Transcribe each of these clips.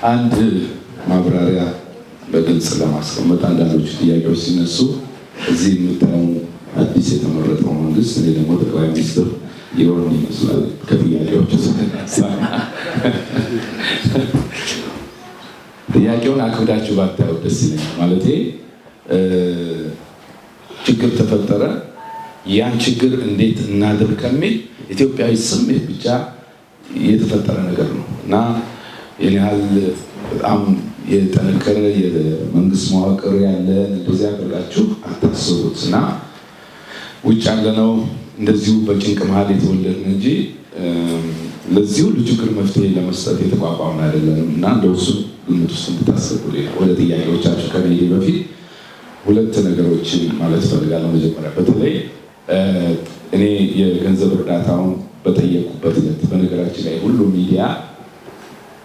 አንድ ማብራሪያ በግልጽ ለማስቀመጥ አንዳንዶቹ ጥያቄዎች ሲነሱ እዚህ የምታየው አዲስ የተመረጠው መንግስት እኔ ደግሞ ጠቅላይ ሚኒስትር የሆነ ይመስላል ከጥያቄዎቹ ስለነሳ ጥያቄውን አክብዳችሁ ባታዩት ደስ ይለኛል። ማለቴ ችግር ተፈጠረ፣ ያን ችግር እንዴት እናድርግ ከሚል ኢትዮጵያዊ ስሜት ብቻ የተፈጠረ ነገር ነው እና ይህን ያህል በጣም የጠነከረ የመንግስት መዋቅር ያለን እንደዚህ አድርጋችሁ አታስቡት እና ውጭ ያለነው እንደዚሁ በጭንቅ መሀል የተወለድን እንጂ ለዚህ ሁሉ ችግር መፍትሄ ለመስጠት የተቋቋመ አይደለንም እና እንደሱ ግምት ውስጥ እንድታስቡ። ወደ ጥያቄዎቻችሁ ከመሄዴ በፊት ሁለት ነገሮችን ማለት ፈልጋለሁ። መጀመሪያ በተለይ እኔ የገንዘብ እርዳታውን በጠየቁበት ዕለት በነገራችን ላይ ሁሉ ሚዲያ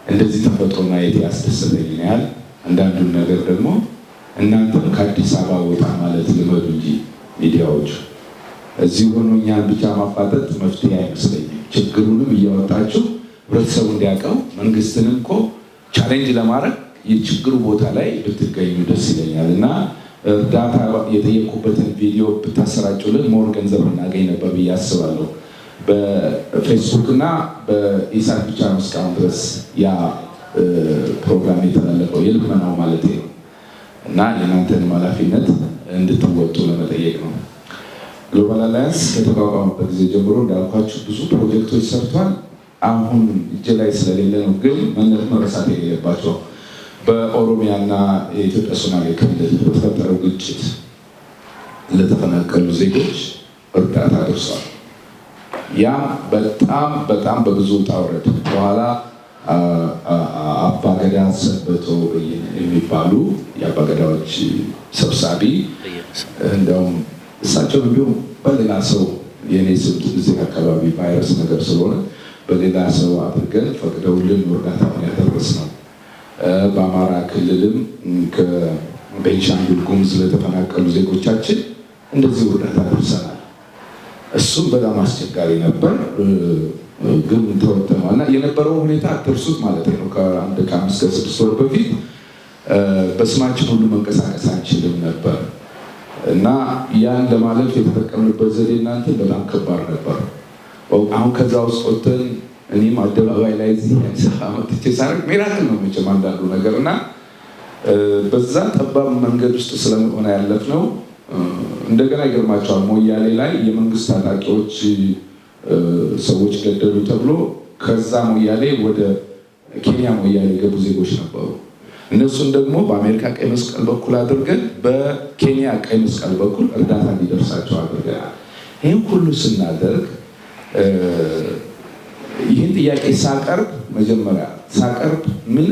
እንደዚህ ተፈጥሮ ማየት ያስደሰተኝ ያህል አንዳንዱን ነገር ደግሞ እናንተም ከአዲስ አበባ ወጣ ማለት ልመዱ እንጂ ሚዲያዎች እዚህ ሆኖ እኛን ብቻ ማፋጠጥ መፍትሄ አይመስለኝም። ችግሩንም እያወጣችሁ ህብረተሰቡ እንዲያውቀው መንግስትንም እኮ ቻሌንጅ ለማድረግ የችግሩ ቦታ ላይ ብትገኙ ደስ ይለኛል እና እርዳታ የጠየቁበትን ቪዲዮ ብታሰራጩልን ሞር ገንዘብ እናገኝ ነበር ብዬ አስባለሁ። በፌስቡክ እና በኢሳት ብቻ ነው እስካሁን ድረስ ያ ፕሮግራም የተላለፈው የልመናው ማለት ነው እና የእናንተንም ኃላፊነት እንድትወጡ ለመጠየቅ ነው። ግሎባል አላያንስ ከተቋቋመበት ጊዜ ጀምሮ እንዳልኳችሁ ብዙ ፕሮጀክቶች ሰርቷል። አሁን እጅ ላይ ስለሌለ ነው ግን መረሳት የሌለባቸው በኦሮሚያና የኢትዮጵያ ሶማሌ ክልል በተፈጠረው ግጭት ለተፈናቀሉ ዜጎች እርዳታ ደርሷል። ያም በጣም በብዙ ውጣ ውረድ በኋላ አባገዳ ሰበቶ የሚባሉ የአባገዳዎች ሰብሳቢ እንደውም እሳቸው ቢሆን በሌላ ሰው የኔ ስም እዚህ አካባቢ ቫይረስ ነገር ስለሆነ በሌላ ሰው አድርገን ፈቅደውልን እርዳታውን ያደረስነው። በአማራ ክልልም ከቤንሻንጉል ጉሙዝ ለተፈናቀሉ ዜጎቻችን እንደዚህ እርዳታ ደርሰናል። እሱም በጣም አስቸጋሪ ነበር ግን ተወጥተናል እና የነበረው ሁኔታ አትርሱት ማለት ነው። ከ5 ከ6 ወር በፊት በስማችን ሁሉ መንቀሳቀስ አንችልም ነበር እና ያን ለማለፍ የተጠቀምንበት ዘዴ እናንተ በጣም ከባድ ነበር። አሁን ከዛ ውስጥ ወጥተን እኔም አደባባይ ላይ እዚህ መጥቼ ሳርቅ ሚራክል ነው መቼም አንዳንዱ ነገር እና በዛ ጠባብ መንገድ ውስጥ ስለሆነ ያለፍነው እንደገና ይገርማቸዋል። ሞያሌ ላይ የመንግስት ታጣቂዎች ሰዎች ገደሉ ተብሎ ከዛ ሞያሌ ወደ ኬንያ ሞያሌ የገቡ ዜጎች ነበሩ። እነሱን ደግሞ በአሜሪካ ቀይ መስቀል በኩል አድርገን በኬንያ ቀይ መስቀል በኩል እርዳታ እንዲደርሳቸው አድርገናል። ይህን ሁሉ ስናደርግ ይህን ጥያቄ መጀመሪያ ሳቀርብ ምን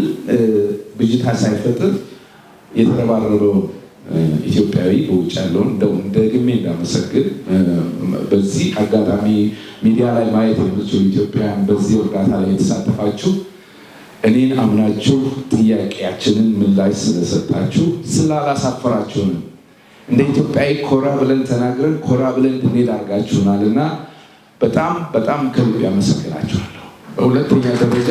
ብጅታ ሳይፈጥር የተረባረበው ኢትዮጵያዊ በውጭ ያለውን ደግሜ እንዳመሰግን በዚህ አጋጣሚ ሚዲያ ላይ ማየት የምትችሉ ኢትዮጵያውያን በዚህ እርዳታ ላይ የተሳተፋችሁ እኔን አምናችሁ ጥያቄያችንን ምላሽ ስለሰጣችሁ ስላላሳፈራችሁንም እንደ ኢትዮጵያዊ ኮራ ብለን ተናግረን ኮራ ብለን እንድንሄድ አድርጋችሁናል እና በጣም ከልብ ያመሰግናችኋለሁ። በሁለተኛ ደረጃ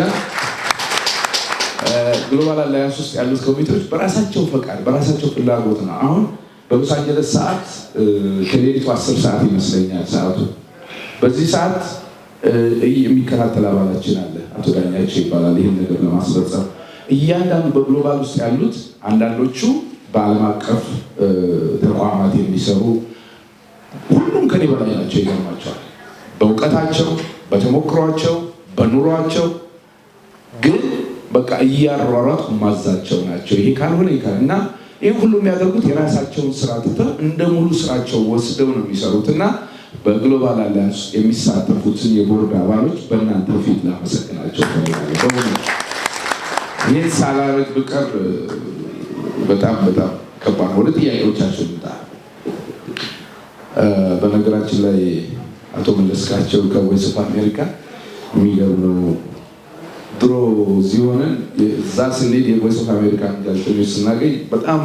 ግሎባል አላያንስ ውስጥ ያሉት ኮሚቴዎች በራሳቸው ፈቃድ በራሳቸው ፍላጎት ነው። አሁን በሎስ አንጀለስ ሰዓት ከሌሊቱ 10 ሰዓት ይመስለኛል ሰዓቱ። በዚህ ሰዓት የሚከታተል አባላችን አለ፣ አቶ ዳኛቸው ይባላል። ይህን ነገር ለማስፈጸም እያንዳንዱ በግሎባል ውስጥ ያሉት አንዳንዶቹ በዓለም አቀፍ ተቋማት የሚሰሩ ሁሉም ከኔ በላይ ናቸው። ይገርማቸዋል በእውቀታቸው፣ በተሞክሯቸው፣ በኑሯቸው ግን በቃ እያሯሯጥ ማዛቸው ናቸው። ይሄ ካልሆነ ይካል እና ይሄን ሁሉ የሚያደርጉት የራሳቸውን ስራ ትተው እንደ ሙሉ ስራቸው ወስደው ነው የሚሰሩት እና በግሎባል አላያንስ የሚሳተፉትን የቦርድ አባሎች በእናንተ ፊት ላመሰግናቸው ፈልጋለሁ። ይህን ሳላረግ ብቀር በጣም ከባድ ነው። ወደ ጥያቄዎቻቸው ልምጣ። በነገራችን ላይ አቶ መለስካቸው ከቮይስ ኦፍ አሜሪካ የሚገርም ነው። ድሮ እዚህ ሆነን እዛ ስንሄድ የቮይስ ኦፍ አሜሪካ ጋዜጠኞች ስናገኝ በጣም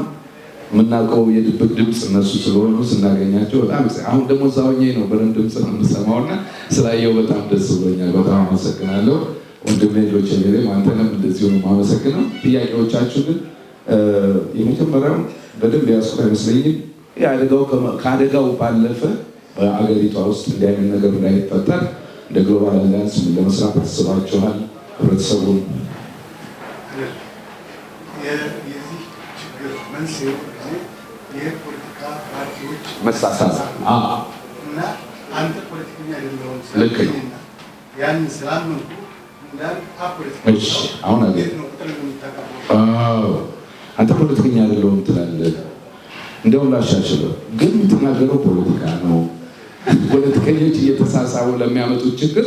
የምናውቀው የድብቅ ድምፅ እነሱ ስለሆኑ ስናገኛቸው በጣም አሁን ደግሞ እዛ ሆኜ ነው በደንብ ድምፅ ነው የምሰማውና ስላየው በጣም ደስ ብሎኛል። በጣም አመሰግናለሁ። ወንድሜ ሎቼሌ አንተንም እንደዚሁ ነው የማመሰግነው። ጥያቄዎቻችሁ ግን የመጀመሪያው በደንብ ያስቆ አይመስለኝም። ከአደጋው ባለፈ በአገሪቷ ውስጥ እንዲህ አይነት ነገር እንዳይፈጠር እንደ ግሎባል አሊያንስ ለመስራት ተስባችኋል? ህብረተሰቡን የዚህ ችግር መንስኤው የፖለቲካ ፓርቲዎች መሳሳት እና አንተ ፖለቲከኛ አይደለሁም ልክ ነው። ያን ስላመንኩ አሁን አንተ ፖለቲከኛ አይደለሁም ትላለህ። እንደውም ላሻሽለው ግን የምትናገረው ፖለቲካ ነው። ፖለቲከኞች እየተሳሳቡ ለሚያመጡት ችግር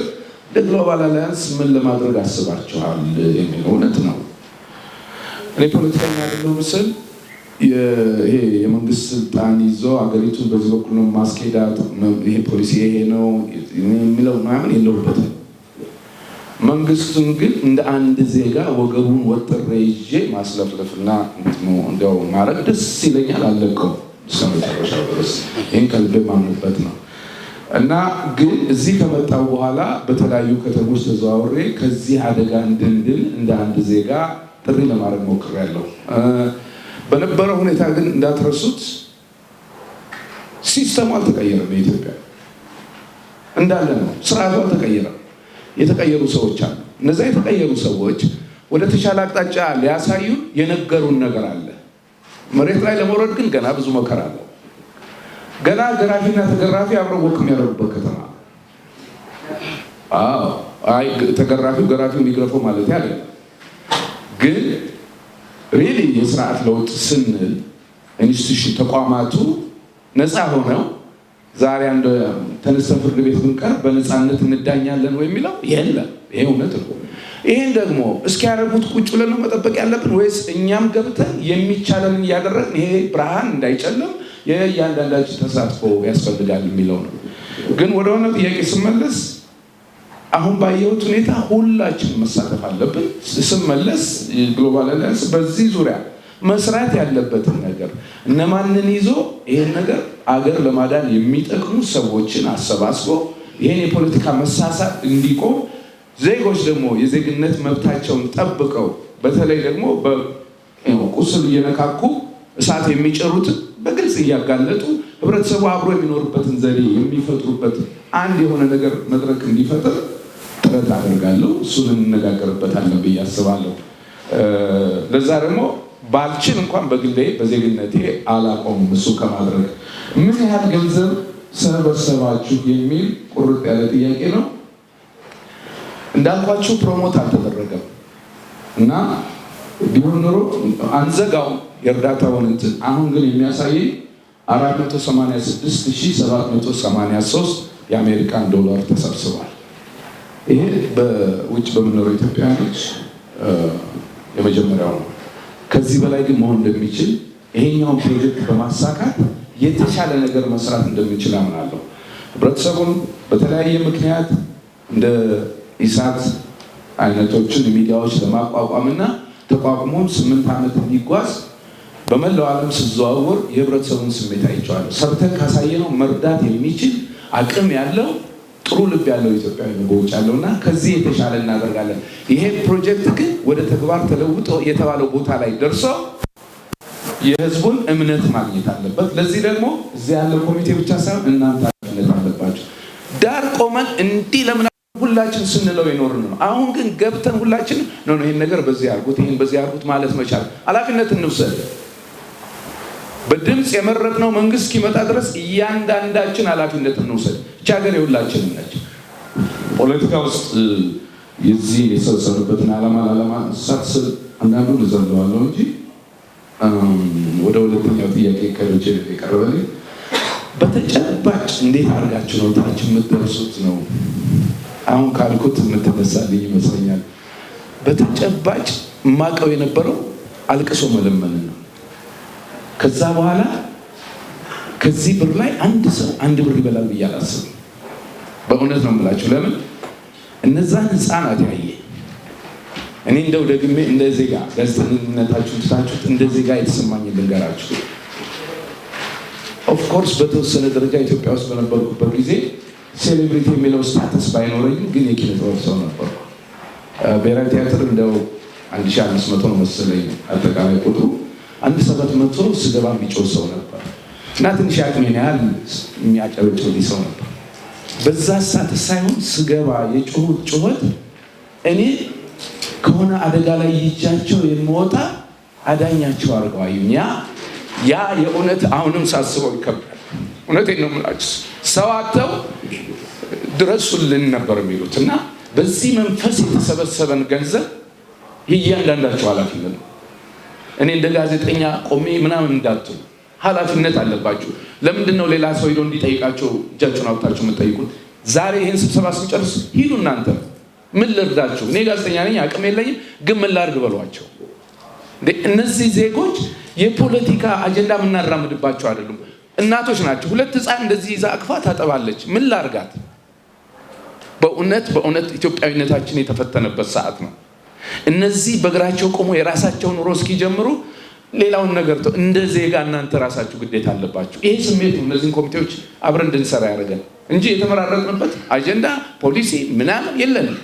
ለግሎባል አሊያንስ ምን ለማድረግ አስባችኋል የሚል እውነት ነው። እኔ ፖለቲከኛ አይደለሁም ስል ይሄ የመንግስት ስልጣን ይዞ አገሪቱን በዚህ በኩል ነው ማስኬዳት ይሄ ፖሊሲ ይሄ ነው የሚለው ምናምን የለውበትም። መንግስቱን ግን እንደ አንድ ዜጋ ወገቡን ወጥሬ ይዤ ማስለፍለፍና እንደው ማድረግ ደስ ይለኛል። አለቀው እስከመጨረሻው ድረስ ይህን ከልቤ ማምንበት ነው እና ግን እዚህ ከመጣው በኋላ በተለያዩ ከተሞች ተዘዋውሬ ከዚህ አደጋ እንድንድን እንደ አንድ ዜጋ ጥሪ ለማድረግ ሞክሬያለሁ። በነበረው ሁኔታ ግን እንዳትረሱት ሲስተሙ አልተቀየረም። በኢትዮጵያ እንዳለ ነው። ስርዓቱ አልተቀየረም። የተቀየሩ ሰዎች አሉ። እነዛ የተቀየሩ ሰዎች ወደ ተሻለ አቅጣጫ ሊያሳዩ የነገሩን ነገር አለ። መሬት ላይ ለመውረድ ግን ገና ብዙ መከራ አለ። ገና ገራፊና ተገራፊ አብረው ወክ የሚያደርጉበት ከተማ። አይ ተገራፊው ገራፊው የሚግረፈው ማለት አይደለም። ግን ሪሊ የስርዓት ለውጥ ስንል ኢንስቲትዩሽን ተቋማቱ ነፃ ሆነው ዛሬ አንድ ተነስተን ፍርድ ቤት ብንቀር በነፃነት እንዳኛለን ወይ የሚለው የለም። ይሄ እውነት ነው። ይሄን ደግሞ እስኪያደርጉት ቁጭ ብለን ነው መጠበቅ ያለብን ወይስ እኛም ገብተን የሚቻለንን እያደረግን ይሄ ብርሃን እንዳይጨልም የእያንዳንዳችን ተሳትፎ ያስፈልጋል የሚለው ነው። ግን ወደ ሆነ ጥያቄ ስመለስ አሁን ባየሁት ሁኔታ ሁላችን መሳተፍ አለብን። ስመለስ ግሎባል አሊያንስ በዚህ ዙሪያ መስራት ያለበትን ነገር እነማንን ይዞ ይሄን ነገር አገር ለማዳን የሚጠቅሙ ሰዎችን አሰባስቦ ይሄን የፖለቲካ መሳሳት እንዲቆም ዜጎች ደግሞ የዜግነት መብታቸውን ጠብቀው በተለይ ደግሞ በቁስል እየነካኩ እሳት የሚጨሩትን በግልጽ እያጋለጡ ህብረተሰቡ አብሮ የሚኖርበትን ዘዴ የሚፈጥሩበት አንድ የሆነ ነገር መድረክ እንዲፈጥር ጥረት አደርጋለሁ። እሱን እንነጋገርበታለን ብዬ አስባለሁ። ለዛ ደግሞ ባልችን እንኳን በግሌ በዜግነቴ አላቆምም። እሱ ከማድረግ ምን ያህል ገንዘብ ሰበሰባችሁ የሚል ቁርጥ ያለ ጥያቄ ነው። እንዳልኳችሁ ፕሮሞት አልተደረገም እና ቢሆን ኖሮ አንዘጋው የእርዳታውን እንትን። አሁን ግን የሚያሳየኝ 486783 የአሜሪካን ዶላር ተሰብስቧል። ይሄ በውጭ በምኖሩ ኢትዮጵያውያኖች የመጀመሪያው ነው። ከዚህ በላይ ግን መሆን እንደሚችል ይሄኛውን ፕሮጀክት በማሳካት የተሻለ ነገር መስራት እንደሚችል አምናለሁ። ህብረተሰቡን በተለያየ ምክንያት እንደ ኢሳት አይነቶችን ሚዲያዎች ለማቋቋምና ተቋቁሞም 8 ዓመት እንዲጓዝ በመላው ዓለም ሲዘዋወር የህብረተሰቡን ስሜት አይቼዋለሁ። ሰርተን ካሳየነው መርዳት የሚችል አቅም ያለው ጥሩ ልብ ያለው ኢትዮጵያዊ ነው በውጭ ያለውና ከዚህ የተሻለ እናደርጋለን። ይሄ ፕሮጀክት ግን ወደ ተግባር ተለውጦ የተባለው ቦታ ላይ ደርሶ የህዝቡን እምነት ማግኘት አለበት። ለዚህ ደግሞ እዚህ ያለው ኮሚቴ ብቻ ሳይሆን እናንተ ኃላፊነት አለባችሁ። ዳር ቆመን እንዲህ ለምን ሁላችን ስንለው ይኖርን ነው። አሁን ግን ገብተን ሁላችን ነው ይሄን ነገር በዚህ አድርጉት ይሄን በዚህ አድርጉት ማለት መቻል ኃላፊነት እንውሰድ። በድምጽ የመረጥነው መንግስት እስኪመጣ ድረስ እያንዳንዳችን ኃላፊነት እንውሰድ። እቺ ሀገር የሁላችንም ነች። ፖለቲካ ውስጥ የዚህ የሰበሰብንበትን ዓላማ ሳትስል አንዳንዱን እዘለዋለሁ እንጂ ወደ ሁለተኛው ጥያቄ ከልጅ የቀረበልኝ በተጨባጭ እንዴት አድርጋችሁ ነው ታች የምትደርሱት ነው አሁን ካልኩት የምትነሳልኝ ይመስለኛል። በተጨባጭ ማቀው የነበረው አልቅሶ መለመን ነው። ከዛ በኋላ ከዚህ ብር ላይ አንድ ሰው አንድ ብር ይበላል ብዬ አላስብም። በእውነት ነው የምላችሁ። ለምን እነዛን ህፃናት ያየ እኔ እንደው ደግሜ እንደ ዜጋ ጋዜጠኝነታችሁን ትታችሁት እንደ ዜጋ የተሰማኝ ልንገራችሁ። ኦፍኮርስ በተወሰነ ደረጃ ኢትዮጵያ ውስጥ በነበርኩበት ጊዜ ሴሌብሪቲ የሚለው ስታተስ ባይኖረኝም ግን የኪነ ጥበብ ሰው ነበርኩ። ብሔራዊ ቲያትር እንደው 1500 ነው መሰለኝ አጠቃላይ ቁጥሩ 1700 ስገባ የሚጮህ ሰው ነበር እና ትንሽ አቅሜን ያህል የሚያጨበጭብ ሰው ነበር። በዛ ሰዓት ሳይሆን ስገባ የጮሁት ጩኸት እኔ ከሆነ አደጋ ላይ ይጃቸው የምወጣ አዳኛቸው አድርገው አዩኝ። ያ የእውነት አሁንም ሳስበው ይከብዳል። እውነቴን ነው የምላችሁ። ሰው አጥተው ድረሱልን ነበር የሚሉት እና በዚህ መንፈስ የተሰበሰበን ገንዘብ እያንዳንዳቸው ኃላፊነት ነው። እኔ እንደ ጋዜጠኛ ቆሜ ምናምን እንዳትሉ ኃላፊነት አለባችሁ። ለምንድን ነው ሌላ ሰው ሄዶ እንዲጠይቃቸው እጃችሁን አውጥታችሁ የምትጠይቁት? ዛሬ ይህን ስብሰባ ስንጨርስ ሂዱ እናንተ ምን ልርዳችሁ? እኔ ጋዜጠኛ ነኝ፣ አቅም የለኝም፣ ግን ምን ላድርግ በሏቸው። እነዚህ ዜጎች የፖለቲካ አጀንዳ የምናራምድባቸው አይደሉም። እናቶች ናቸው። 2 ህፃን እንደዚህ ይዛ አቅፋ ታጠባለች። ምን ላርጋት? በእውነት ኢትዮጵያዊነታችን የተፈተነበት ሰዓት ነው። እነዚህ በእግራቸው ቆሞ የራሳቸው ኑሮ እስኪጀምሩ ሌላውን ነገር እንደ ዜጋ እናንተ ራሳችሁ ግዴታ አለባችሁ። ይሄ ስሜት ነው እነዚህን ኮሚቴዎች አብረን እንድንሰራ ያደርገን እንጂ የተመራረጥንበት አጀንዳ ፖሊሲ ምናምን የለንም።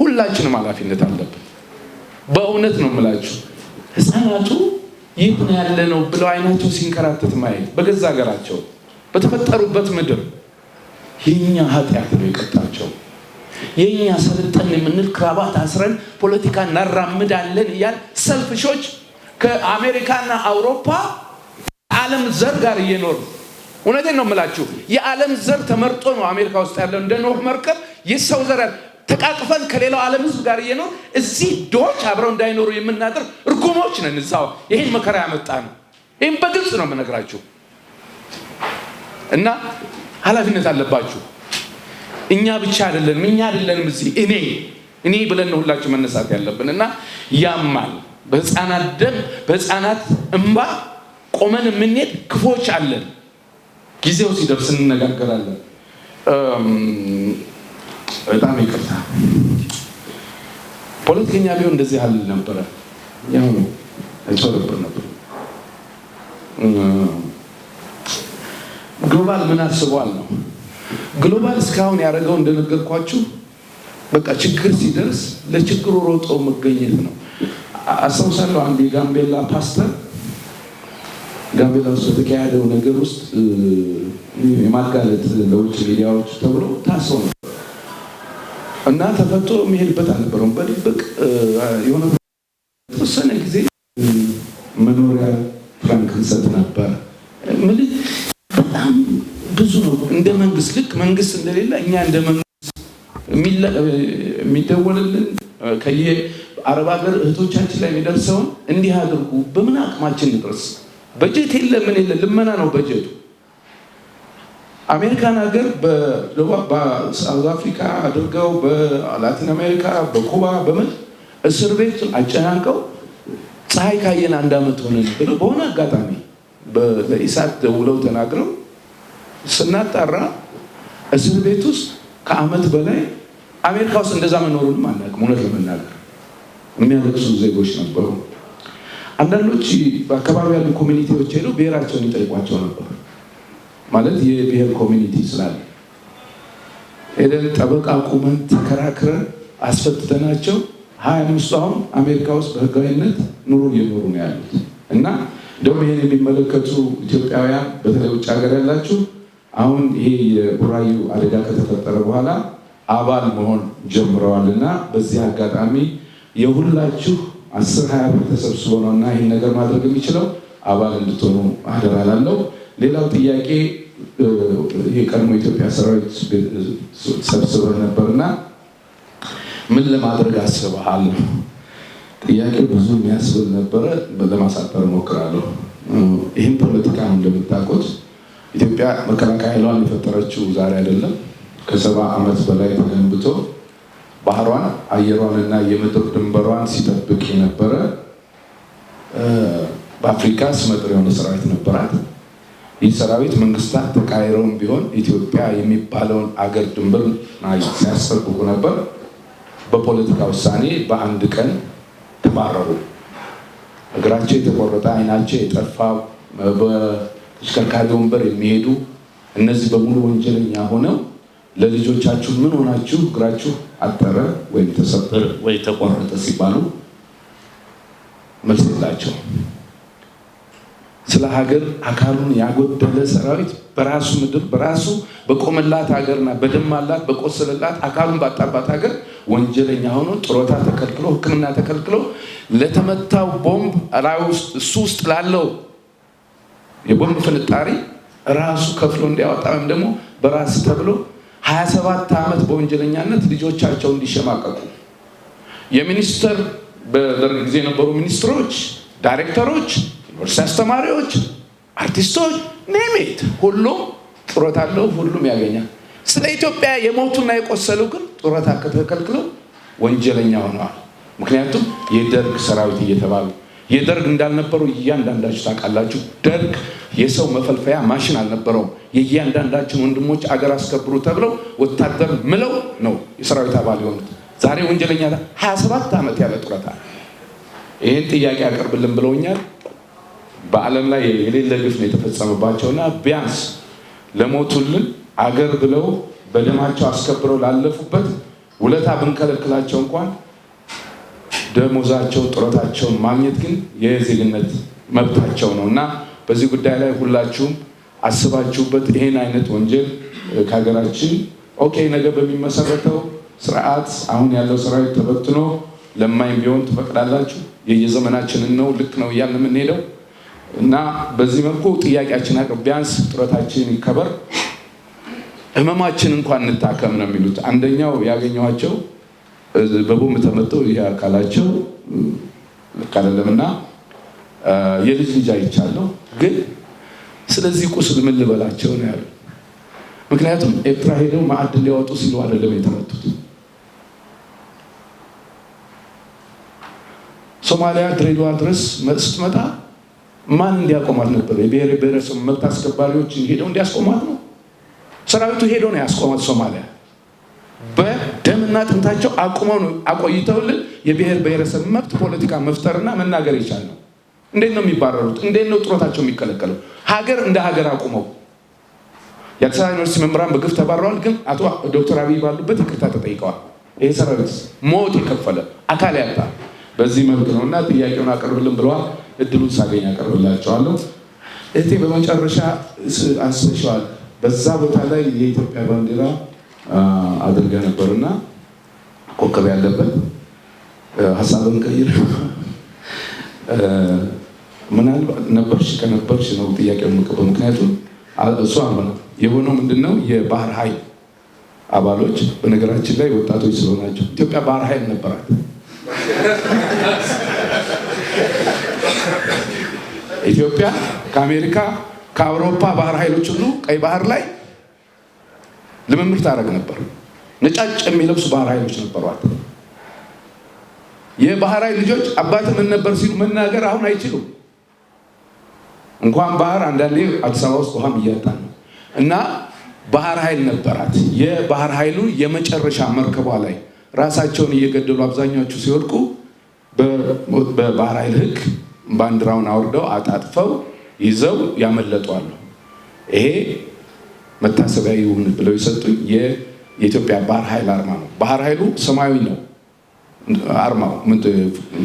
ሁላችንም ኃላፊነት አለብን። በእውነት ነው የምላችሁ። ህፃናቱ ይህ ነው ያለ ነው ብለው አይናቸው ሲንከራተት ማየት በገዛ ሀገራቸው በተፈጠሩበት ምድር የኛ ኃጢአት ነው የቀጣቸው። የኛ ሰልጠን የምንል ክራባት አስረን ፖለቲካ እናራምዳለን እያል ሰልፍሾች ከአሜሪካና አውሮፓ ዓለም ዘር ጋር እየኖሩ እውነቴን ነው የምላችሁ። የዓለም ዘር ተመርጦ ነው አሜሪካ ውስጥ ያለው እንደ ኖህ መርከብ የሰው ዘር ተቃቅፈን ከሌላው ዓለም ህዝብ ጋር እየኖር እዚህ ዶች አብረው እንዳይኖሩ የምናደር እርጉሞች ነን። እዛው ይሄን መከራ ያመጣ ነው። ይሄን በግልጽ ነው የምነግራችሁ እና ኃላፊነት አለባችሁ። እኛ ብቻ አይደለንም፣ እኛ አይደለንም እዚህ እኔ ብለን ነው ሁላችሁ መነሳት ያለብን እና ያማል። በህፃናት ደም በህፃናት እንባ ቆመን የምንሄድ ክፎች አለን። ጊዜው ሲደርስ እንነጋገራለን። በጣም ይቅርታ። ፖለቲከኛ ቢሆን እንደዚህ ያህል ነበረ። ያው ነው አይተወረብር ነበር። ግሎባል ምን አስቧል ነው። ግሎባል እስካሁን ያደረገው እንደነገርኳችሁ በቃ ችግር ሲደርስ ለችግሩ ሮጦ መገኘት ነው። አስታውሳለሁ አንድ የጋምቤላ ፓስተር ጋምቤላ ውስጥ የተካሄደው ነገር ውስጥ የማጋለጥ ለውጭ ሚዲያዎች ተብሎ ታስሮ ነው እና ተፈቶ የሚሄድበት አልነበረም። በድብቅ የሆነ ተወሰነ ጊዜ መኖሪያ ፍራንክ እንሰጥ ነበር። በጣም ብዙ ነው። እንደ መንግስት ልክ መንግስት እንደሌለ እኛ እንደ መንግስት የሚደወልልን ከየአረብ ሀገር እህቶቻችን ላይ የሚደርሰውን እንዲህ አድርጉ በምን አቅማችን ድረስ በጀት የለ ምን የለ ልመና ነው በጀቱ። አሜሪካን ሀገር በሳውዝ አፍሪካ አድርገው በላቲን አሜሪካ በኩባ በምን እስር ቤት አጨናንቀው ፀሐይ ካየን 1 ዓመት ሆነን ብለው በሆነ አጋጣሚ ለኢሳት ደውለው ተናግረው ስናጣራ እስር ቤት ውስጥ ከዓመት በላይ አሜሪካ ውስጥ እንደዛ መኖሩንም አናውቅም። እውነት ለመናገር የሚያለቅሱ ዜጎች ነበሩ። አንዳንዶች በአካባቢ ያሉ ኮሚኒቲዎች ሄደው ብሔራቸውን ይጠይቋቸው ነበር። ማለት የብሔር ኮሚኒቲ ስላለ ሄደን ጠበቃ ቁመን ተከራክረን አስፈትተናቸው 25 አሁን አሜሪካ ውስጥ በህጋዊነት ኑሮ እየኖሩ ነው ያሉት እና ደግሞ ይሄን የሚመለከቱ ኢትዮጵያውያን በተለይ ውጭ ሀገር ያላችሁ አሁን ይሄ የቡራዩ አደጋ ከተፈጠረ በኋላ አባል መሆን ጀምረዋልና በዚህ አጋጣሚ የሁላችሁ 10-20 ብር ተሰብስቦ ነውና ይሄን ነገር ማድረግ የሚችለው አባል እንድትሆኑ አደራ እላለሁ። ሌላው ጥያቄ የቀድሞ ኢትዮጵያ ሰራዊት ሰብስበን ነበርና ምን ለማድረግ አስበሃል? ጥያቄው ብዙ የሚያስብል ነበረ። ለማሳጠር እሞክራለሁ። ይህን ፖለቲካ እንደምታውቁት ኢትዮጵያ መከላከያ ኃይሏን የፈጠረችው ዛሬ አይደለም። ከ70 ዓመት በላይ ተገንብቶ ባህሯን አየሯንና የምድር ድንበሯን ሲጠብቅ የነበረ በአፍሪካ ስመጥር የሆነ ሰራዊት ነበራት። ይህ ሰራዊት መንግስታት ተቃይረውም ቢሆን ኢትዮጵያ የሚባለውን አገር ድንበር ሲያስጠብቁ ነበር። በፖለቲካ ውሳኔ በአንድ ቀን ተባረሩ። እግራቸው የተቆረጠ አይናቸው የጠፋ በተሽከርካሪ ወንበር የሚሄዱ እነዚህ በሙሉ ወንጀለኛ ሆነው ለልጆቻችሁ ምን ሆናችሁ እግራችሁ አጠረ ወይም ተሰበረ ወይ ተቆረጠ ሲባሉ መልስ የላቸው። ስለ ሀገር አካሉን ያጎደለ ሰራዊት በራሱ ምድር በራሱ በቆመላት ሀገርና በደማላት በቆሰለላት አካሉን ባጣባት ሀገር ወንጀለኛ ሆኖ ጥሮታ ተከልክሎ ሕክምና ተከልክሎ ለተመታው ቦምብ ራው እሱ ውስጥ ላለው የቦምብ ፍንጣሪ ራሱ ከፍሎ እንዲያወጣ ወይም ደግሞ በራስ ተብሎ 27 ዓመት በወንጀለኛነት ልጆቻቸው እንዲሸማቀቁ የሚኒስተር በደርግ ጊዜ የነበሩ ሚኒስትሮች፣ ዳይሬክተሮች፣ ዩኒቨርሲቲ አስተማሪዎች፣ አርቲስቶች ኔሜት ሁሉም ጥሮታ አለው፣ ሁሉም ያገኛል። ስለ ኢትዮጵያ የሞቱና የቆሰሉ ግን ጥሮታ ከተከልክለው ወንጀለኛ ሆነዋል። ምክንያቱም የደርግ ሰራዊት እየተባሉ የደርግ እንዳልነበሩ እያንዳንዳችሁ ታውቃላችሁ። ደርግ የሰው መፈልፈያ ማሽን አልነበረውም። የእያንዳንዳችን ወንድሞች አገር አስከብሩ ተብለው ወታደር ምለው ነው የሰራዊት አባል የሆኑት። ዛሬ ወንጀለኛ 27 ዓመት ያለ ጡረታ። ይህን ጥያቄ ያቀርብልን ብለውኛል። በዓለም ላይ የሌለ ግፍ ነው የተፈጸመባቸውና ቢያንስ ለሞቱልን አገር ብለው በደማቸው አስከብረው ላለፉበት ውለታ ብንከለክላቸው እንኳን ደሞዛቸው ጡረታቸውን ማግኘት ግን የዜግነት መብታቸው ነው እና በዚህ ጉዳይ ላይ ሁላችሁም አስባችሁበት ይሄን አይነት ወንጀል ከሀገራችን ነገ በሚመሰረተው ስርዓት አሁን ያለው ሰራዊት ተበትኖ ለማይም ቢሆን ትፈቅዳላችሁ። የየዘመናችንን ነው ልክ ነው እያልን የምንሄደው እና በዚህ መልኩ ጥያቄያችን አቅርብ ቢያንስ ጡረታችን ይከበር፣ ህመማችን እንኳን እንታከም ነው የሚሉት። አንደኛው ያገኘኋቸው በቦምብ ተመተው ይሄ አካላቸው ልክ አይደለምና የልጅ ልጅ አይቻለሁ፣ ግን ስለዚህ ቁስል ምን ልበላቸው ነው ያሉ። ምክንያቱም ኤርትራ ሄደው ማዕድን ሊያወጡ ሲሉ አይደለም የተመቱት። ሶማሊያ ድሬዳዋ ድረስ ስትመጣ ማን እንዲያቆማት ነበር? የብሔር ብሔረሰብ መብት አስከባሪዎች ሄደው እንዲያስቆማት ነው። ሰራዊቱ ሄዶ ነው ያስቆማት። ሶማሊያ በደምና ጥንታቸው አቁመው ነው አቆይተውልን የብሔር ብሔረሰብ መብት ፖለቲካ መፍጠርና መናገር ይቻል ነው። እንዴት ነው የሚባረሩት? እንዴት ነው ጡረታቸው የሚከለከለው? ሀገር እንደ ሀገር አቁመው የአዲስ አበባ ዩኒቨርሲቲ መምህራን በግፍ ተባረዋል፣ ግን አቶ ዶክተር አብይ ባሉበት ይቅርታ ተጠይቀዋል። ይሄ ሰራዊት ሞት የከፈለ አካል ያጣ በዚህ መልክ ነው እና ጥያቄውን አቀርብልን ብለዋል። እድሉን ሳገኝ አቀርብላቸዋለሁ። እህቴ በመጨረሻ አንስተሽዋል። በዛ ቦታ ላይ የኢትዮጵያ ባንዲራ አድርገ ነበርና ኮከብ ያለበት ሀሳብን ቀይር ምናልባት ነበርሽ ከነበርሽ ነው ጥያቄው የምቀበው። ምክንያቱም እሷ የሆነው ምንድነው የባህር ኃይል አባሎች በነገራችን ላይ ወጣቶች ስለሆናቸው ኢትዮጵያ ባህር ኃይል ነበራት። ኢትዮጵያ ከአሜሪካ ከአውሮፓ ባህር ኃይሎች ሁሉ ቀይ ባህር ላይ ልምምድ ታደርግ ነበር። ነጫጭ የሚለብሱ ባህር ኃይሎች ነበሯት። የባህር ኃይል ልጆች አባት ምን ነበር ሲሉ መናገር አሁን አይችሉም። እንኳን ባህር አንዳንዴ አዲስ አበባ ውስጥ ውሃም እያጣን ነው እና ባህር ኃይል ነበራት። የባህር ኃይሉ የመጨረሻ መርከቧ ላይ ራሳቸውን እየገደሉ አብዛኛዎቹ ሲወድቁ በባህር ኃይል ሕግ ባንዲራውን አውርደው አጣጥፈው ይዘው ያመለጧሉ። ይሄ መታሰቢያ ይሁን ብለው የሰጡኝ የኢትዮጵያ ባህር ኃይል አርማ ነው። ባህር ኃይሉ ሰማያዊ ነው አርማው ምንድን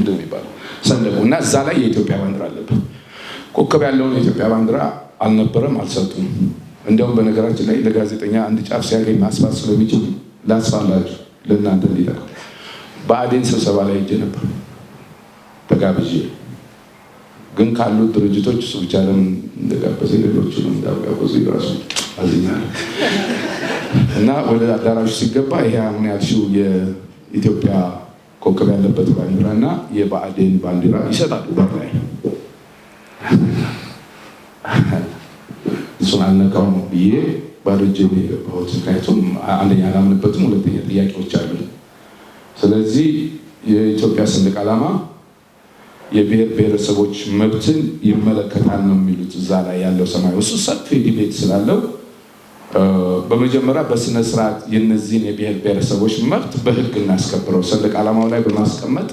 የሚባለው ሰንደቁ እና እዛ ላይ የኢትዮጵያ ባንዲራ አለበት። ኮከብ ያለውን የኢትዮጵያ ባንዲራ አልነበረም፣ አልሰጡም። እንዲያውም በነገራችን ላይ ለጋዜጠኛ አንድ ጫፍ ሲያገኝ ማስፋት ስለሚችል ላስፋላችሁ ለእናንተ እንዲጠቅም በአዴን ስብሰባ ላይ ሄጄ ነበር ተጋብዤ። ግን ካሉት ድርጅቶች እሱ ብቻ ለምን እንደጋበዘ ሌሎቹንም እንዳጋበዙ ይራሱ አዝኛለሁ። እና ወደ አዳራሹ ሲገባ ይሄ አሁን ያልሽው የኢትዮጵያ ኮከብ ያለበት ባንዲራ እና የብአዴን ባንዲራ ይሰጣሉ በላይ እሱን አልነካው ነው ብዬ ባዶ እጄን የገባሁት። ምክንያቱም አንደኛ አላምንበትም፣ ሁለተኛ ጥያቄዎች አሉ። ስለዚህ የኢትዮጵያ ሰንደቅ ዓላማ የብሔር ብሔረሰቦች መብትን ይመለከታል ነው የሚሉት እዛ ላይ ያለው ሰማያዊ። እሱ ሰፊ ዲቤት ስላለው በመጀመሪያ በስነ ስርዓት የነዚህን የብሔር ብሔረሰቦች መብት በህግ እናስከብረው። ሰንደቅ ዓላማው ላይ በማስቀመጥ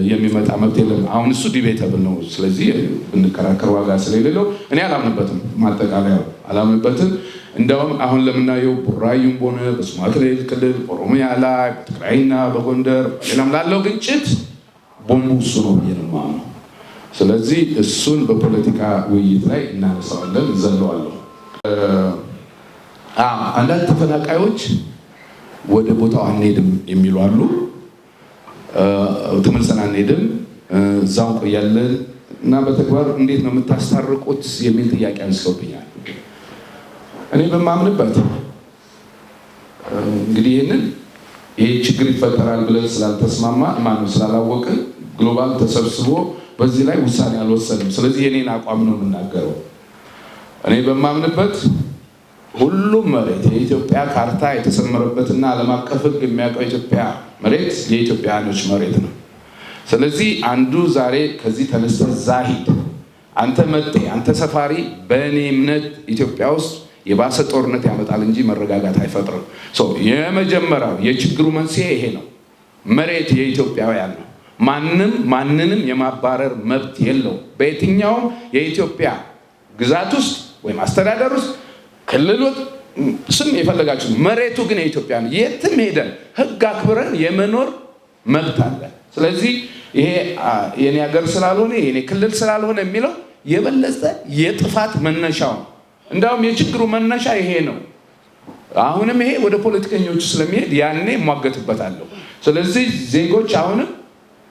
የሚመጣ መብት የለም። አሁን እሱ ዲቤተብል ነው። ስለዚህ ብንከራከር ዋጋ ስለሌለው እኔ አላምንበትም ማጠቃለያው አላምንበትም። እንደውም አሁን ለምናየው ቡራዩም ሆነ በሶማሌ ክልል ኦሮሚያ ላይ በትግራይና በጎንደር ሌላም ላለው ግጭት ቦምቡ እሱ ነው ብዬ ነው የማምነው። ስለዚህ እሱን በፖለቲካ ውይይት ላይ እናነሳዋለን፣ እንዘለዋለን። አንዳንድ ተፈናቃዮች ወደ ቦታው አንሄድም የሚሉ አሉ። ተመልሰን አንሄድም እዛው ቆያለን እና በተግባር እንዴት ነው የምታስታርቁት የሚል ጥያቄ አንስተውብኛል። እኔ በማምንበት እንግዲህ ይሄ ችግር ይፈጠራል ብለን ስላልተስማማ ማነው ስላላወቅን ግሎባል ተሰብስቦ በዚህ ላይ ውሳኔ አልወሰንም። ስለዚህ የኔን አቋም ነው የምናገረው። እኔ በማምንበት ሁሉም መሬት የኢትዮጵያ ካርታ የተሰመረበትና ዓለም አቀፍ ሕግ የሚያውቀው የኢትዮጵያ መሬት የኢትዮጵያኖች መሬት ነው። ስለዚህ አንዱ ዛሬ ከዚህ ተነስተህ ዛሂድ አንተ መጤ አንተ ሰፋሪ በእኔ እምነት ኢትዮጵያ ውስጥ የባሰ ጦርነት ያመጣል እንጂ መረጋጋት አይፈጥርም። የመጀመሪያው የችግሩ መንስኤ ይሄ ነው። መሬት የኢትዮጵያውያን ነው። ማንንም የማባረር መብት የለውም። በየትኛውም የኢትዮጵያ ግዛት ውስጥ ወይም አስተዳደር ውስጥ ክልሎት ስም የፈለጋችሁ መሬቱ ግን የኢትዮጵያ ነው። የትም ሄደን ህግ አክብረን የመኖር መብት አለ። ስለዚህ ይሄ የኔ ሀገር ስላልሆነ የኔ ክልል ስላልሆነ የሚለው የበለጠ የጥፋት መነሻው ነው። እንዳውም የችግሩ መነሻ ይሄ ነው። አሁንም ይሄ ወደ ፖለቲከኞቹ ስለሚሄድ ያኔ እሟገትበታለሁ። ስለዚህ ዜጎች አሁንም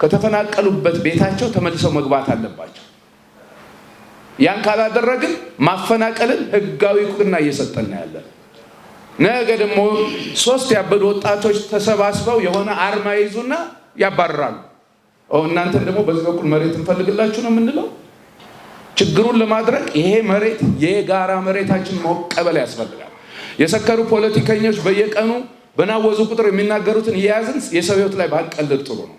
ከተፈናቀሉበት ቤታቸው ተመልሰው መግባት አለባቸው። ያን ካላደረግን ማፈናቀልን ህጋዊ እውቅና እየሰጠን ያለን። ነገ ደግሞ 3 ያበዱ ወጣቶች ተሰባስበው የሆነ አርማ ይዙና ያባርራሉ። እናንተ ደግሞ በዚህ በኩል መሬት እንፈልግላችሁ ነው የምንለው። ችግሩን ለማድረግ ይሄ መሬት የጋራ መሬታችን መቀበል ያስፈልጋል። የሰከሩ ፖለቲከኞች በየቀኑ በናወዙ ቁጥር የሚናገሩትን እየያዝን የሰው ህይወት ላይ ባንቀልድ ጥሩ ነው።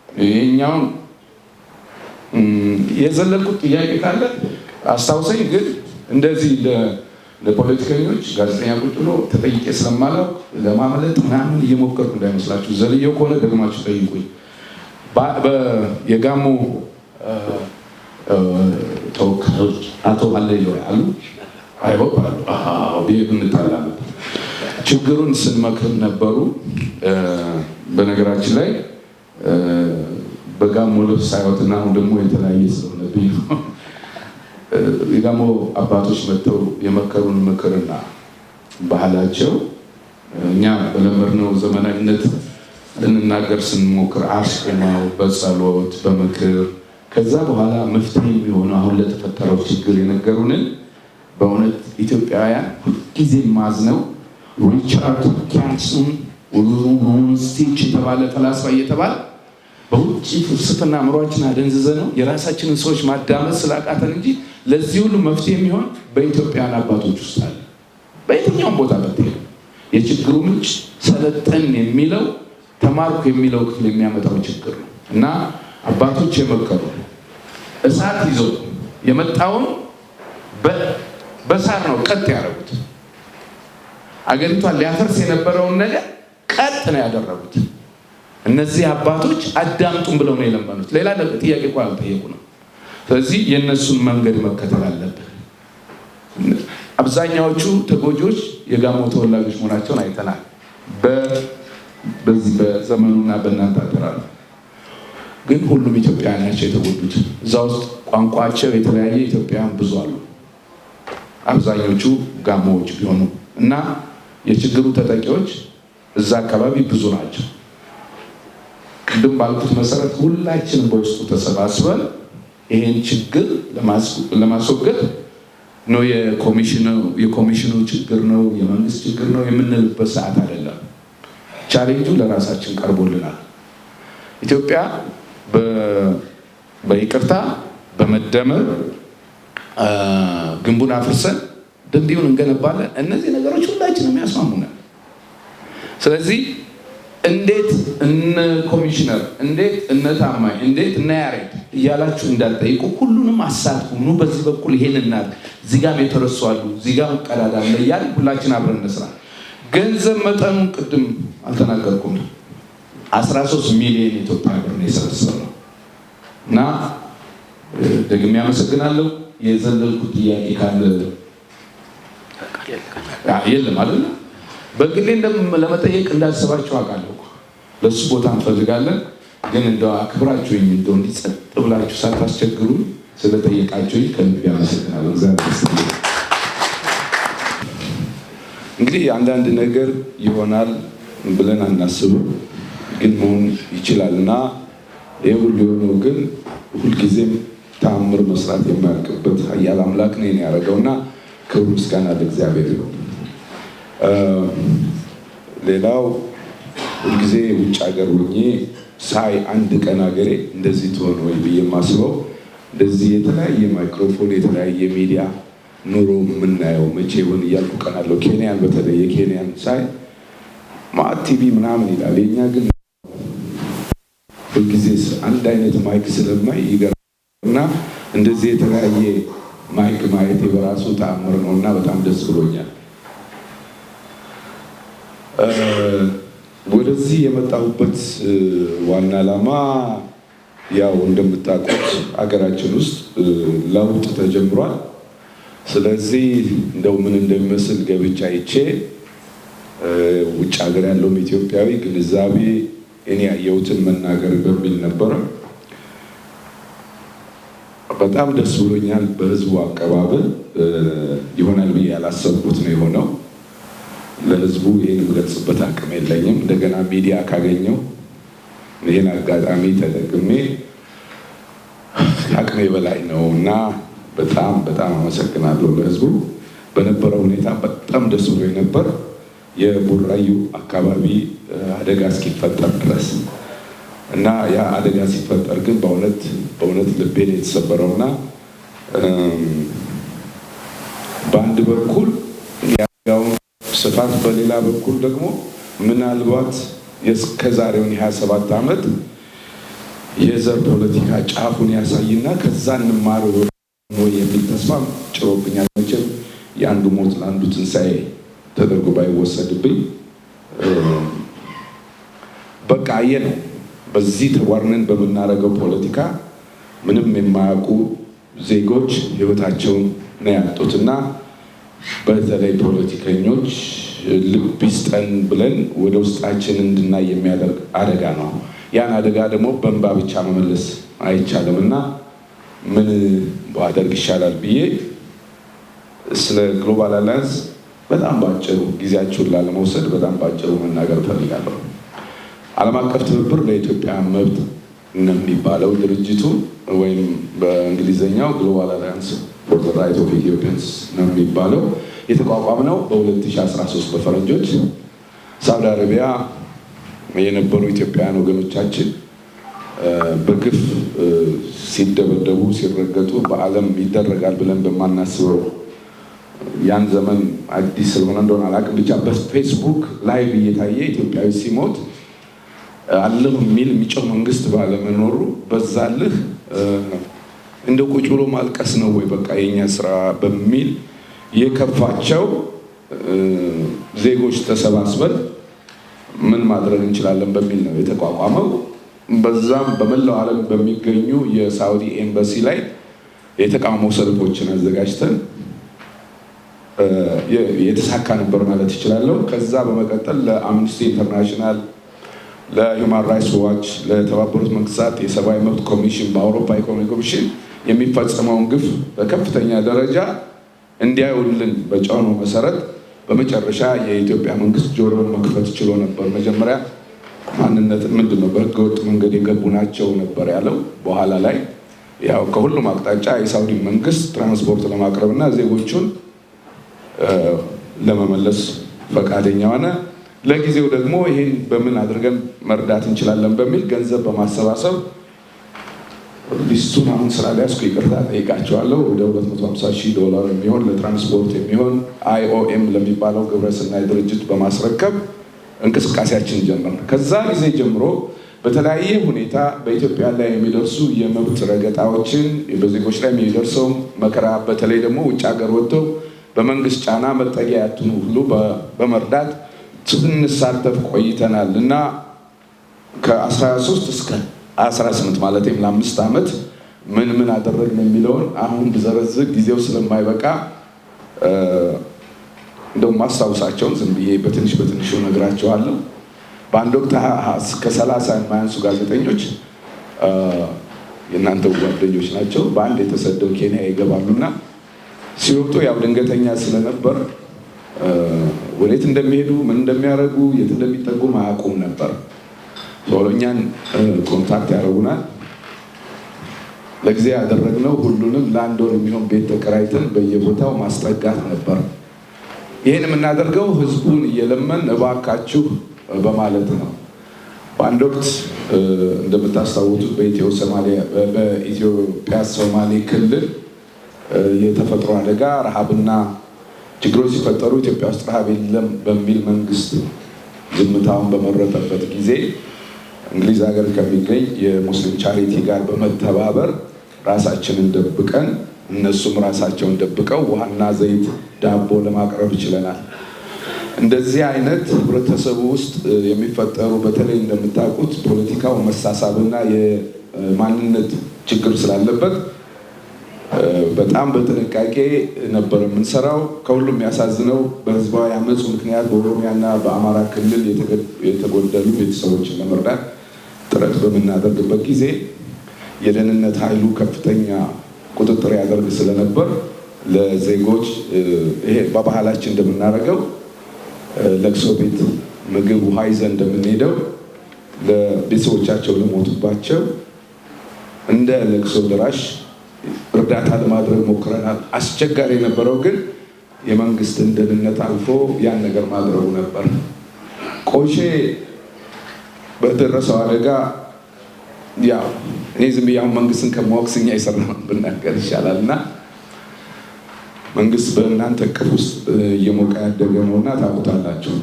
ይሄኛውን የዘለልኩት ጥያቄ ካለ አስታውሰኝ። ግን እንደዚህ ለፖለቲከኞች ጋዜጠኛ ቁጭ ብሎ ተጠይቄ ስለማላውቅ ለማመለጥ ምናምን እየሞከርኩ እንዳይመስላችሁ። ዘልየው ከሆነ ደግማችሁ ጠይቁኝ። የጋሞ ተወካዮች አቶ አለየው አሉ አይሆን አሉ ቢሄዱ እንጣላለን። ችግሩን ስንመክር ነበሩ። በነገራችን ላይ በጋሞ ልብስ ሳይወትና አሁን ደግሞ የተለያየ ስለሆነብኝ ነው። የጋሞ አባቶች መጥተው የመከሩን ምክርና ባህላቸው እኛ በለመድነው ዘመናዊነት ልንናገር ስንሞክር አስቆመው በጸሎት በምክር ከዛ በኋላ መፍትሄ የሚሆነው አሁን ለተፈጠረው ችግር የነገሩንን በእውነት ኢትዮጵያውያን ሁልጊዜ ማዝነው ሪቻርድ ካንሱን ስቲች የተባለ ፈላስፋ እየተባለ በውጭ ፍልስፍና አእምሯችን አደንዝዘ ነው የራሳችንን ሰዎች ማዳመጥ ስላቃተን እንጂ ለዚህ ሁሉ መፍትሄ የሚሆን በኢትዮጵያን አባቶች ውስጥ አለ። በየትኛውም ቦታ ብትሄዱ የችግሩ ምንጭ ሰለጠን የሚለው ተማርኩ የሚለው ክፍል የሚያመጣው ችግር ነው እና አባቶች የመከሩ እሳት ይዘው የመጣውን በሳር ነው ቀጥ ያደረጉት። አገሪቷን ሊያፈርስ የነበረውን ነገር ቀጥ ነው ያደረጉት። እነዚህ አባቶች አዳምጡን ብለው ነው የለመኑት። ሌላ ጥያቄ እኮ አልጠየቁ ነው። ስለዚህ የእነሱን መንገድ መከተል አለብን። አብዛኛዎቹ ተጎጂዎች የጋሞ ተወላጆች መሆናቸውን አይተናል። በዚህ በዘመኑና በእናንተ አጠራር ግን ሁሉም ኢትዮጵያውያን ናቸው የተጎዱት። እዛ ውስጥ ቋንቋቸው የተለያየ ኢትዮጵያውያን ብዙ አሉ። አብዛኞቹ ጋሞዎች ቢሆኑ እና የችግሩ ተጠቂዎች እዛ አካባቢ ብዙ ናቸው። ቅድም ባልኩት መሰረት ሁላችንም በውስጡ ተሰባስበን ይሄን ችግር ለማስወገድ ነው። የኮሚሽኑ ችግር ነው፣ የመንግስት ችግር ነው የምንልበት ሰዓት አይደለም። ቻሌንጁ ለራሳችን ቀርቦልናል። ኢትዮጵያ በይቅርታ በመደመር ግንቡን አፍርሰን ድልድዩን እንገነባለን። እነዚህ ነገሮች ሁላችንም ያስማሙናል። ስለዚህ እንዴት እነ ኮሚሽነር እንዴት እነ ታማኝ እንዴት እነ ያሬድ እያላችሁ እንዳትጠይቁ፣ ሁሉንም አሳትፉ። ኑ በዚህ በኩል ይሄን እናድርግ፣ እዚህ ጋር የተረሱ አሉ፣ እዚህ ጋር ቀዳዳ አለ እያልን ሁላችን አብረን እንስራ። ገንዘብ መጠኑን ቅድም አልተናገርኩም። 13 ሚሊዮን ኢትዮጵያ ብር ነው የሰበሰብነው እና ደግሜ አመሰግናለሁ። የዘለልኩት ጥያቄ ካለ የለም አይደል? በግሌ ለመጠየቅ እንዳሰባችሁ አውቃለሁ። ለሱ ቦታ እንፈልጋለን፣ ግን እንደው አክብራችሁኝ እንደው እንዲጸጥ ብላችሁ ሳታስቸግሩ ስለጠየቃችሁኝ ከልብ አመሰግናለሁ። እግዚአብሔር ይስጥልኝ። እንግዲህ አንዳንድ ነገር ይሆናል ብለን አናስብም፣ ግን መሆን ይችላል እና ይህ ሁሉ የሆነው ግን ሁልጊዜም ተአምር መስራት የማያልቅበት ኃያል አምላክ ነው ያደረገው እና ክብር ምስጋና ለእግዚአብሔር ይሁን። ሌላው ሁልጊዜ ውጭ ሀገር ሆኜ ሳይ አንድ ቀን ሀገሬ እንደዚህ ትሆን ወይ ብዬ የማስበው እንደዚህ የተለያየ ማይክሮፎን የተለያየ ሚዲያ ኑሮ የምናየው መቼ ይሆን እያልኩ ቀናለሁ። ኬንያን በተለይ የኬንያን ሳይ ማዕት ቲቪ ምናምን ይላል፣ የኛ ግን ሁልጊዜ አንድ አይነት ማይክ ስለማይ ይገርምና እንደዚህ የተለያየ ማይክ ማየቴ በራሱ ተአምር ነው እና በጣም ደስ ብሎኛል። ወደዚህ የመጣሁበት ዋና ዓላማ ያው እንደምታውቁት ሀገራችን ውስጥ ለውጥ ተጀምሯል። ስለዚህ እንደው ምን እንደሚመስል ገብቻ አይቼ ውጭ ሀገር ያለውም ኢትዮጵያዊ ግንዛቤ እኔ ያየሁትን መናገር በሚል ነበረ። በጣም ደስ ብሎኛል። በህዝቡ አቀባበል ይሆናል ብዬ ያላሰብኩት ነው የሆነው። ለህዝቡ ይህን የምገልጽበት አቅም የለኝም። እንደገና ሚዲያ ካገኘው ይህን አጋጣሚ ተጠቅሜ አቅሜ በላይ ነው እና በጣም በጣም አመሰግናለሁ ለህዝቡ። በነበረው ሁኔታ በጣም ደስ ብሎ ነበር። የቡራዩ አካባቢ አደጋ እስኪፈጠር ድረስ እና ያ አደጋ ሲፈጠር ግን በእውነት ልቤን የተሰበረውና በአንድ በኩል ያው ስፋት በሌላ በኩል ደግሞ ምናልባት የከዛሬውን 27 ዓመት የዘር ፖለቲካ ጫፉን ያሳይና ከዛ እንማር ወይ የሚል ተስፋ ጭሮብኛል። መቼም የአንዱ ሞት ለአንዱ ትንሣኤ ተደርጎ ባይወሰድብኝ በቃ ነው። በዚህ ተዋርነን በምናደርገው ፖለቲካ ምንም የማያውቁ ዜጎች ህይወታቸውን ነው ያጡትና በተለይ ፖለቲከኞች ልብ ይስጠን ብለን ወደ ውስጣችን እንድናይ የሚያደርግ አደጋ ነው። ያን አደጋ ደግሞ በእንባ ብቻ መመለስ አይቻልም እና ምን ባደርግ ይሻላል ብዬ ስለ ግሎባል አላያንስ በጣም ባጭሩ ጊዜያችሁን ላለመውሰድ በጣም ባጭሩ መናገር ፈልጋለሁ። ዓለም አቀፍ ትብብር ለኢትዮጵያ መብት ነው የሚባለው ድርጅቱ ወይም በእንግሊዝኛው ግሎባል አላያንስ ፎር ዘ ራይት ኦፍ ኢትዮጵያንስ ነው የሚባለው። የተቋቋመው በ2013 በፈረንጆች ሳውዲ አረቢያ የነበሩ ኢትዮጵያውያን ወገኖቻችን በግፍ ሲደበደቡ ሲረገጡ በዓለም ይደረጋል ብለን በማናስበው ያን ዘመን አዲስ ስለሆነ እንደሆነ አላውቅም፣ ብቻ በፌስቡክ ላይቭ እየታየ ኢትዮጵያዊ ሲሞት አለም የሚል የሚጮህ መንግስት ባለመኖሩ በዛልህ እንደ ቁጭ ብሎ ማልቀስ ነው ወይ በቃ የኛ ስራ በሚል የከፋቸው ዜጎች ተሰባስበን ምን ማድረግ እንችላለን በሚል ነው የተቋቋመው። በዛም በመላው ዓለም በሚገኙ የሳውዲ ኤምባሲ ላይ የተቃውሞ ሰልፎችን አዘጋጅተን የተሳካ ነበር ማለት ይችላለሁ። ከዛ በመቀጠል ለአምነስቲ ኢንተርናሽናል፣ ለሂውማን ራይትስ ዋች፣ ለተባበሩት መንግስታት የሰብአዊ መብት ኮሚሽን፣ በአውሮፓ ኢኮኖሚ ኮሚሽን የሚፈጸመውን ግፍ በከፍተኛ ደረጃ እንዲያዩልን በጫነው መሰረት በመጨረሻ የኢትዮጵያ መንግስት ጆሮውን መክፈት ችሎ ነበር። መጀመሪያ ማንነት ምንድነው በህገወጥ መንገድ የገቡ ናቸው ነበር ያለው። በኋላ ላይ ያው ከሁሉም አቅጣጫ የሳውዲ መንግስት ትራንስፖርት ለማቅረብና ዜጎቹን ለመመለስ ፈቃደኛ ሆነ። ለጊዜው ደግሞ ይሄን በምን አድርገን መርዳት እንችላለን በሚል ገንዘብ በማሰባሰብ ሊስቱን አሁን ስራ ላይ ያስኩ ይቅርታ ጠይቃቸዋለሁ። ወደ $250,000 የሚሆን ለትራንስፖርት የሚሆን IOM ለሚባለው ግብረሰናይ ድርጅት በማስረከብ እንቅስቃሴያችን ጀመር። ከዛ ጊዜ ጀምሮ በተለያየ ሁኔታ በኢትዮጵያ ላይ የሚደርሱ የመብት ረገጣዎችን፣ በዜጎች ላይ የሚደርሰው መከራ፣ በተለይ ደግሞ ውጭ ሀገር ወጥተው በመንግስት ጫና መጠጊያ ያጡን ሁሉ በመርዳት ስንሳተፍ ቆይተናል እና ከ13 እስከ 18 ማለትም ለ5 ዓመት ምን አደረግን የሚለውን አሁን ብዘረዝር ጊዜው ስለማይበቃ እንደውም ማስታወሳቸውን ዝም ብዬ በትንሹ ነግራቸዋለሁ። በአንድ ወቅት ከ30 የማያንሱ ጋዜጠኞች የእናንተ ጓደኞች ናቸው በአንድ የተሰደው ኬንያ ይገባሉና ሲወጡ ያው ድንገተኛ ስለነበር ወዴት እንደሚሄዱ ምን እንደሚያደርጉ የት እንደሚጠጉ ማያውቁም ነበር። ሶሎኛን ኮንታክት ያደርጉናል። ለጊዜ ያደረግነው ሁሉንም ለአንድ ወር የሚሆን ቤት ተከራይተን በየቦታው ማስጠጋት ነበር። ይህን የምናደርገው ህዝቡን እየለመን እባካችሁ በማለት ነው። በአንድ ወቅት እንደምታስታውሱት በኢትዮጵያ ሶማሌ ክልል የተፈጥሮ አደጋ ረሃብና ችግሮች ሲፈጠሩ ኢትዮጵያ ውስጥ ረሃብ የለም በሚል መንግስት ዝምታውን በመረጠበት ጊዜ እንግሊዝ ሀገር ከሚገኝ የሙስሊም ቻሪቲ ጋር በመተባበር ራሳችንን ደብቀን እነሱም ራሳቸውን ደብቀው ውሃና ዘይት ዳቦ ለማቅረብ ችለናል። እንደዚህ አይነት ህብረተሰቡ ውስጥ የሚፈጠሩ በተለይ እንደምታውቁት ፖለቲካው መሳሳብና የማንነት ችግር ስላለበት በጣም በጥንቃቄ ነበር የምንሰራው። ከሁሉም የሚያሳዝነው በህዝባዊ አመፁ ምክንያት በኦሮሚያና በአማራ ክልል የተጎደሉ ቤተሰቦችን ለመርዳት ጥረት በምናደርግበት ጊዜ የደህንነት ኃይሉ ከፍተኛ ቁጥጥር ያደርግ ስለነበር ለዜጎች ይሄ በባህላችን እንደምናደርገው ለቅሶ ቤት ምግብ ውሃ ይዘን እንደምንሄደው ለቤተሰቦቻቸው ለሞቱባቸው እንደ ለቅሶ ደራሽ እርዳታ ለማድረግ ሞክረናል። አስቸጋሪ የነበረው ግን የመንግስትን ደህንነት አልፎ ያን ነገር ማድረጉ ነበር። ቆሼ በደረሰው አደጋ ያው እኔ ዝም ብዬ መንግስትን ከማወቅስኛ የሰራውን ብናገር ይሻላል እና መንግስት በእናንተ እቅፍ ውስጥ እየሞቀ ያደገ ነውና ታውቁታላችሁ።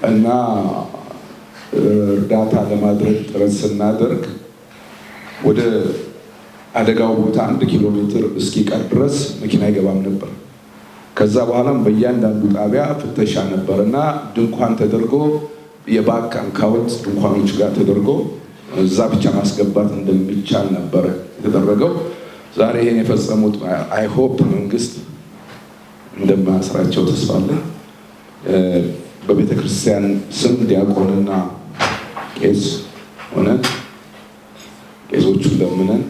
እና እርዳታ ለማድረግ ጥረት ስናደርግ ወደ አደጋው ቦታ 1 ኪሎ ሜትር እስኪቀር ድረስ መኪና አይገባም ነበር። ከዛ በኋላም በእያንዳንዱ ጣቢያ ፍተሻ ነበር እና ድንኳን ተደርጎ የባንክ አካውንት ድንኳኖች ጋር ተደርጎ እዛ ብቻ ማስገባት እንደሚቻል ነበር የተደረገው። ዛሬ ይሄን የፈጸሙት አይ ሆፕ መንግስት እንደማያስራቸው ተስፋ አለን። በቤተ ክርስቲያን ስም ዲያቆንና ቄስ ሆነ ቄሶቹን ለምነን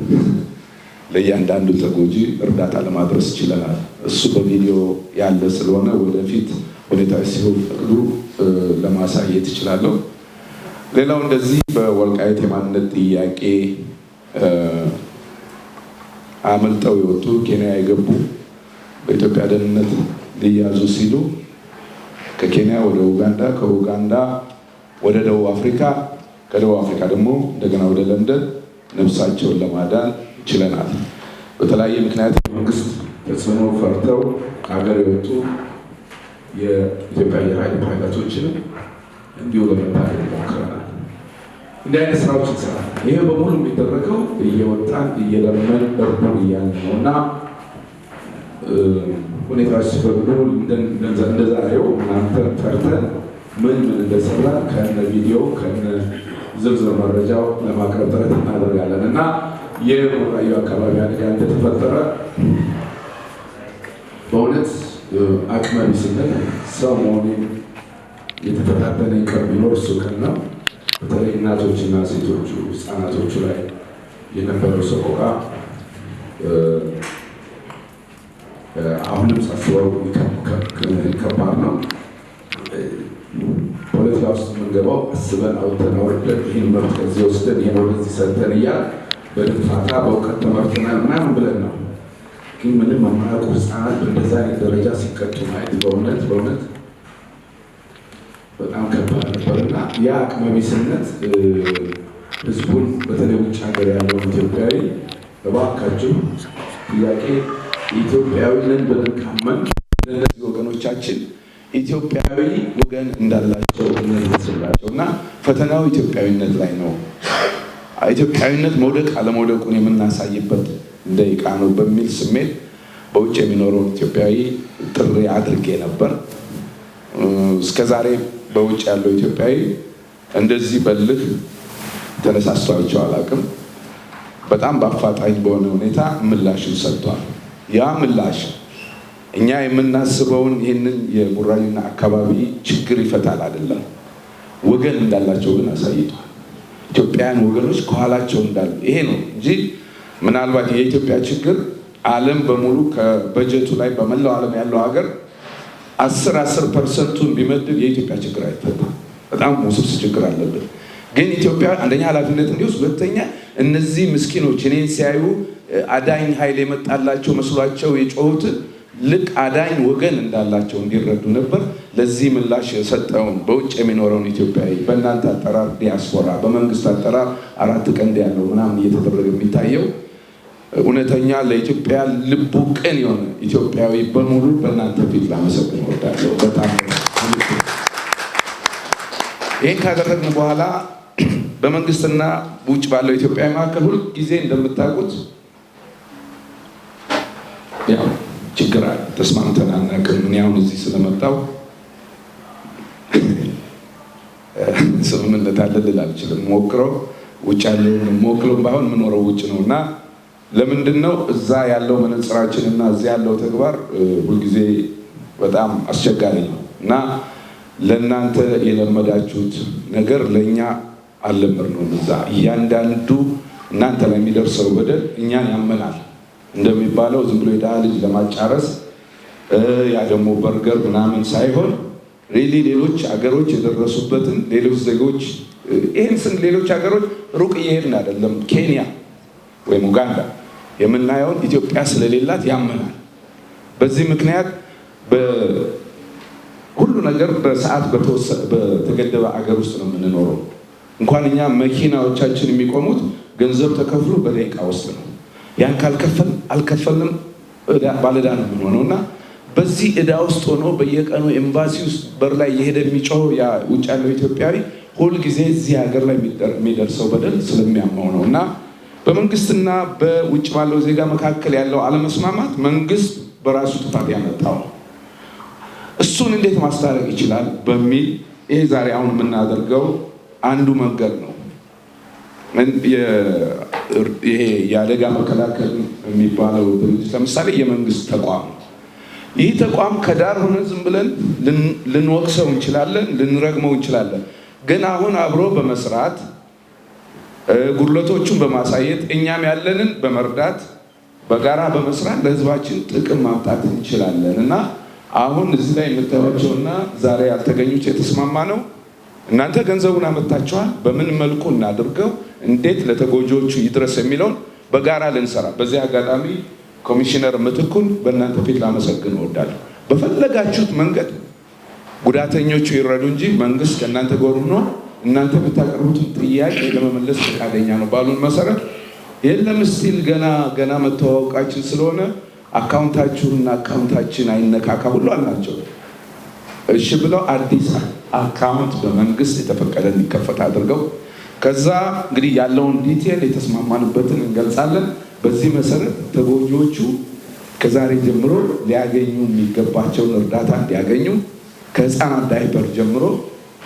ለእያንዳንዱ ተጎጂ እርዳታ ለማድረስ ችለናል። እሱ በቪዲዮ ያለ ስለሆነ ወደፊት ሁኔታዎች ሲሆን ፈቅዱ ለማሳየት እችላለሁ። ሌላው እንደዚህ በወልቃይት የማንነት ጥያቄ አመልጠው የወጡ ኬንያ የገቡ በኢትዮጵያ ደህንነት ሊያዙ ሲሉ ከኬንያ ወደ ኡጋንዳ፣ ከኡጋንዳ ወደ ደቡብ አፍሪካ፣ ከደቡብ አፍሪካ ደግሞ እንደገና ወደ ለንደን ነፍሳቸውን ለማዳን ችለናል። በተለያየ ምክንያት መንግስት ተጽዕኖ ፈርተው ሀገር የወጡ የኢትዮጵያ አየር ኃይል ፓይለቶችን እንዲሁ ለመታደግ ሞክረናል። እንዲህ አይነት ስራዎች ይሰራል። ይሄ በሙሉ የሚደረገው እየወጣን እየለመን እርዱ እያለ ነው እና ሁኔታዎች ሲፈቅዱ እንደዛሬው እናንተ ፈርተን ምን እንደሰራ ከነ ቪዲዮ ከነ ዝርዝር መረጃው ለማቅረብ ጥረት እናደርጋለን እና የቡራዩ አካባቢ አደጋ እንደተፈጠረ በእውነት አቅመ ቢስነት ሰው መሆኔን የተፈታተነኝ ቀን ቢኖር እሱ ቀን ነው። በተለይ እናቶችና ሴቶቹ ህፃናቶቹ ላይ የነበረው ሰቆቃ አሁንም ሳስበው ከባድ ነው። ፖለቲካ ውስጥ የምንገባው አስበን አውጥተን አውርደን ይህን መብት ከዚህ ወስደን ይህን ወደዚህ ሰጥተን እያል በድንፋታ በእውቀት ተመርተናል ምናምን ብለን ነው። ግን ምንም የማያውቁ ህፃናት በእንደዛ አይነት ደረጃ ሲቀጡ ማየት በእውነት በጣም ከባድ ነበር እና ያ አቅመ ቢስነት ህዝቡን በተለይ ውጭ ሀገር ያለውን ኢትዮጵያዊ እባካችሁ ጥያቄ ኢትዮጵያዊ ነን ብለን ካመን ለእነዚህ ወገኖቻችን ኢትዮጵያዊ ወገን እንዳላቸው እንመስላቸው እና ፈተናው ኢትዮጵያዊነት ላይ ነው። ኢትዮጵያዊነት መውደቅ አለመውደቁን የምናሳይበት ደቂቃ ነው በሚል ስሜት በውጭ የሚኖረውን ኢትዮጵያዊ ጥሪ አድርጌ ነበር። እስከዛሬ በውጭ ያለው ኢትዮጵያዊ እንደዚህ በልህ ተነሳስቷቸው አላውቅም። በጣም በአፋጣኝ በሆነ ሁኔታ ምላሽን ሰጥቷል። ያ ምላሽ እኛ የምናስበውን ይህንን የቡራዩና አካባቢ ችግር ይፈታል አይደለም። ወገን እንዳላቸው ግን አሳይቷል። ኢትዮጵያውያን ወገኖች ከኋላቸው እንዳሉ ይሄ ነው እንጂ ምናልባት የኢትዮጵያ ችግር ዓለም በሙሉ ከበጀቱ ላይ በመላው ዓለም ያለው ሀገር 10% ቢመድብ የኢትዮጵያ ችግር አይፈታም። በጣም ውስብስብ ችግር አለበት። ግን ኢትዮጵያ አንደኛ ኃላፊነት እንዲወስድ፣ ሁለተኛ እነዚህ ምስኪኖች እኔን ሲያዩ አዳኝ ኃይል የመጣላቸው መስሏቸው የጮሁት ልክ አዳኝ ወገን እንዳላቸው እንዲረዱ ነበር። ለዚህ ምላሽ የሰጠውን በውጭ የሚኖረውን ኢትዮጵያዊ በእናንተ አጠራር ዲያስፖራ፣ በመንግስት አጠራር 4 ቀንድ ያለው ምናምን እየተደረገ የሚታየው እውነተኛ ለኢትዮጵያ ልቡ ቅን የሆነ ኢትዮጵያዊ በሙሉ በእናንተ ፊት ላመሰግን እወዳለሁ። በጣም ይህን ካደረግን በኋላ በመንግስትና ውጭ ባለው ኢትዮጵያዊ መካከል ሁል ጊዜ እንደምታውቁት ያው ችግር አለ። ተስማምተን አናውቅም። እኔ አሁን እዚህ ስለመጣሁ ስምምነት አለ ልል አልችልም። ሞክረው ውጭ ያለውን ሞክረው ባይሆን የምኖረው ውጭ ነው እና ለምንድን ነው እዛ ያለው መነጽራችን እና እዚህ ያለው ተግባር ሁልጊዜ በጣም አስቸጋሪ ነው እና ለእናንተ የለመዳችሁት ነገር ለእኛ አልለመድነውም። እዛ እያንዳንዱ እናንተ ላይ የሚደርሰው በደል እኛን ያመናል። እንደሚባለው ዝም ብሎ የድሃ ልጅ ለማጫረስ ያ ደግሞ በርገር ምናምን ሳይሆን ሪሊ ሌሎች አገሮች የደረሱበትን ሌሎች ዜጎች ይህን ስን ሌሎች ሀገሮች ሩቅ እየሄድን አይደለም። ኬንያ ወይም ኡጋንዳ የምናየውን ኢትዮጵያ ስለሌላት ያመናል። በዚህ ምክንያት ሁሉ ነገር በሰዓት በተገደበ አገር ውስጥ ነው የምንኖረው። እንኳን እኛ መኪናዎቻችን የሚቆሙት ገንዘብ ተከፍሎ በደቂቃ ውስጥ ነው። ያን ካልከፈል አልከፈልንም ባለዕዳ ነው የምንሆነው እና በዚህ ዕዳ ውስጥ ሆኖ በየቀኑ ኤምባሲ ውስጥ በር ላይ የሄደ የሚጮኸው ያ ውጭ ያለው ኢትዮጵያዊ ሁልጊዜ እዚህ ሀገር ላይ የሚደርሰው በደል ስለሚያማው ነው እና በመንግስትና በውጭ ባለው ዜጋ መካከል ያለው አለመስማማት መንግስት በራሱ ጥፋት ያመጣው ነው። እሱን እንዴት ማስታረቅ ይችላል በሚል ይሄ ዛሬ አሁን የምናደርገው አንዱ መንገድ ነው። ይሄ የአደጋ መከላከል የሚባለው ድርጅት ለምሳሌ የመንግስት ተቋም ነው። ይህ ተቋም ከዳር ሆነ ዝም ብለን ልንወቅሰው እንችላለን፣ ልንረግመው እንችላለን። ግን አሁን አብሮ በመስራት ጉድለቶቹን በማሳየት እኛም ያለንን በመርዳት በጋራ በመስራት ለህዝባችን ጥቅም ማምጣት እንችላለን እና አሁን እዚህ ላይ የምታዩቸውና ዛሬ ያልተገኙት የተስማማ ነው። እናንተ ገንዘቡን አመጣችኋል። በምን መልኩ እናድርገው፣ እንዴት ለተጎጂዎቹ ይድረስ የሚለውን በጋራ ልንሰራ። በዚህ አጋጣሚ ኮሚሽነር ምትኩን በእናንተ ፊት ላመሰግን እወዳለሁ። በፈለጋችሁት መንገድ ጉዳተኞቹ ይረዱ እንጂ መንግስት ከእናንተ ጋር ሆኖ እናንተ የምታቀርቡትን ጥያቄ ለመመለስ ፈቃደኛ ነው ባሉን መሰረት የለም ስቲል ገና መተዋወቃችን ስለሆነ አካውንታችሁና አካውንታችን አይነካካ ሁሉ አልናቸው። እሺ ብለው አዲስ አካውንት በመንግስት የተፈቀደ እንዲከፈት አድርገው ከዛ እንግዲህ ያለውን ዲቴል የተስማማንበትን እንገልጻለን። በዚህ መሰረት ተጎጂዎቹ ከዛሬ ጀምሮ ሊያገኙ የሚገባቸውን እርዳታ እንዲያገኙ ከህፃናት ዳይፐር ጀምሮ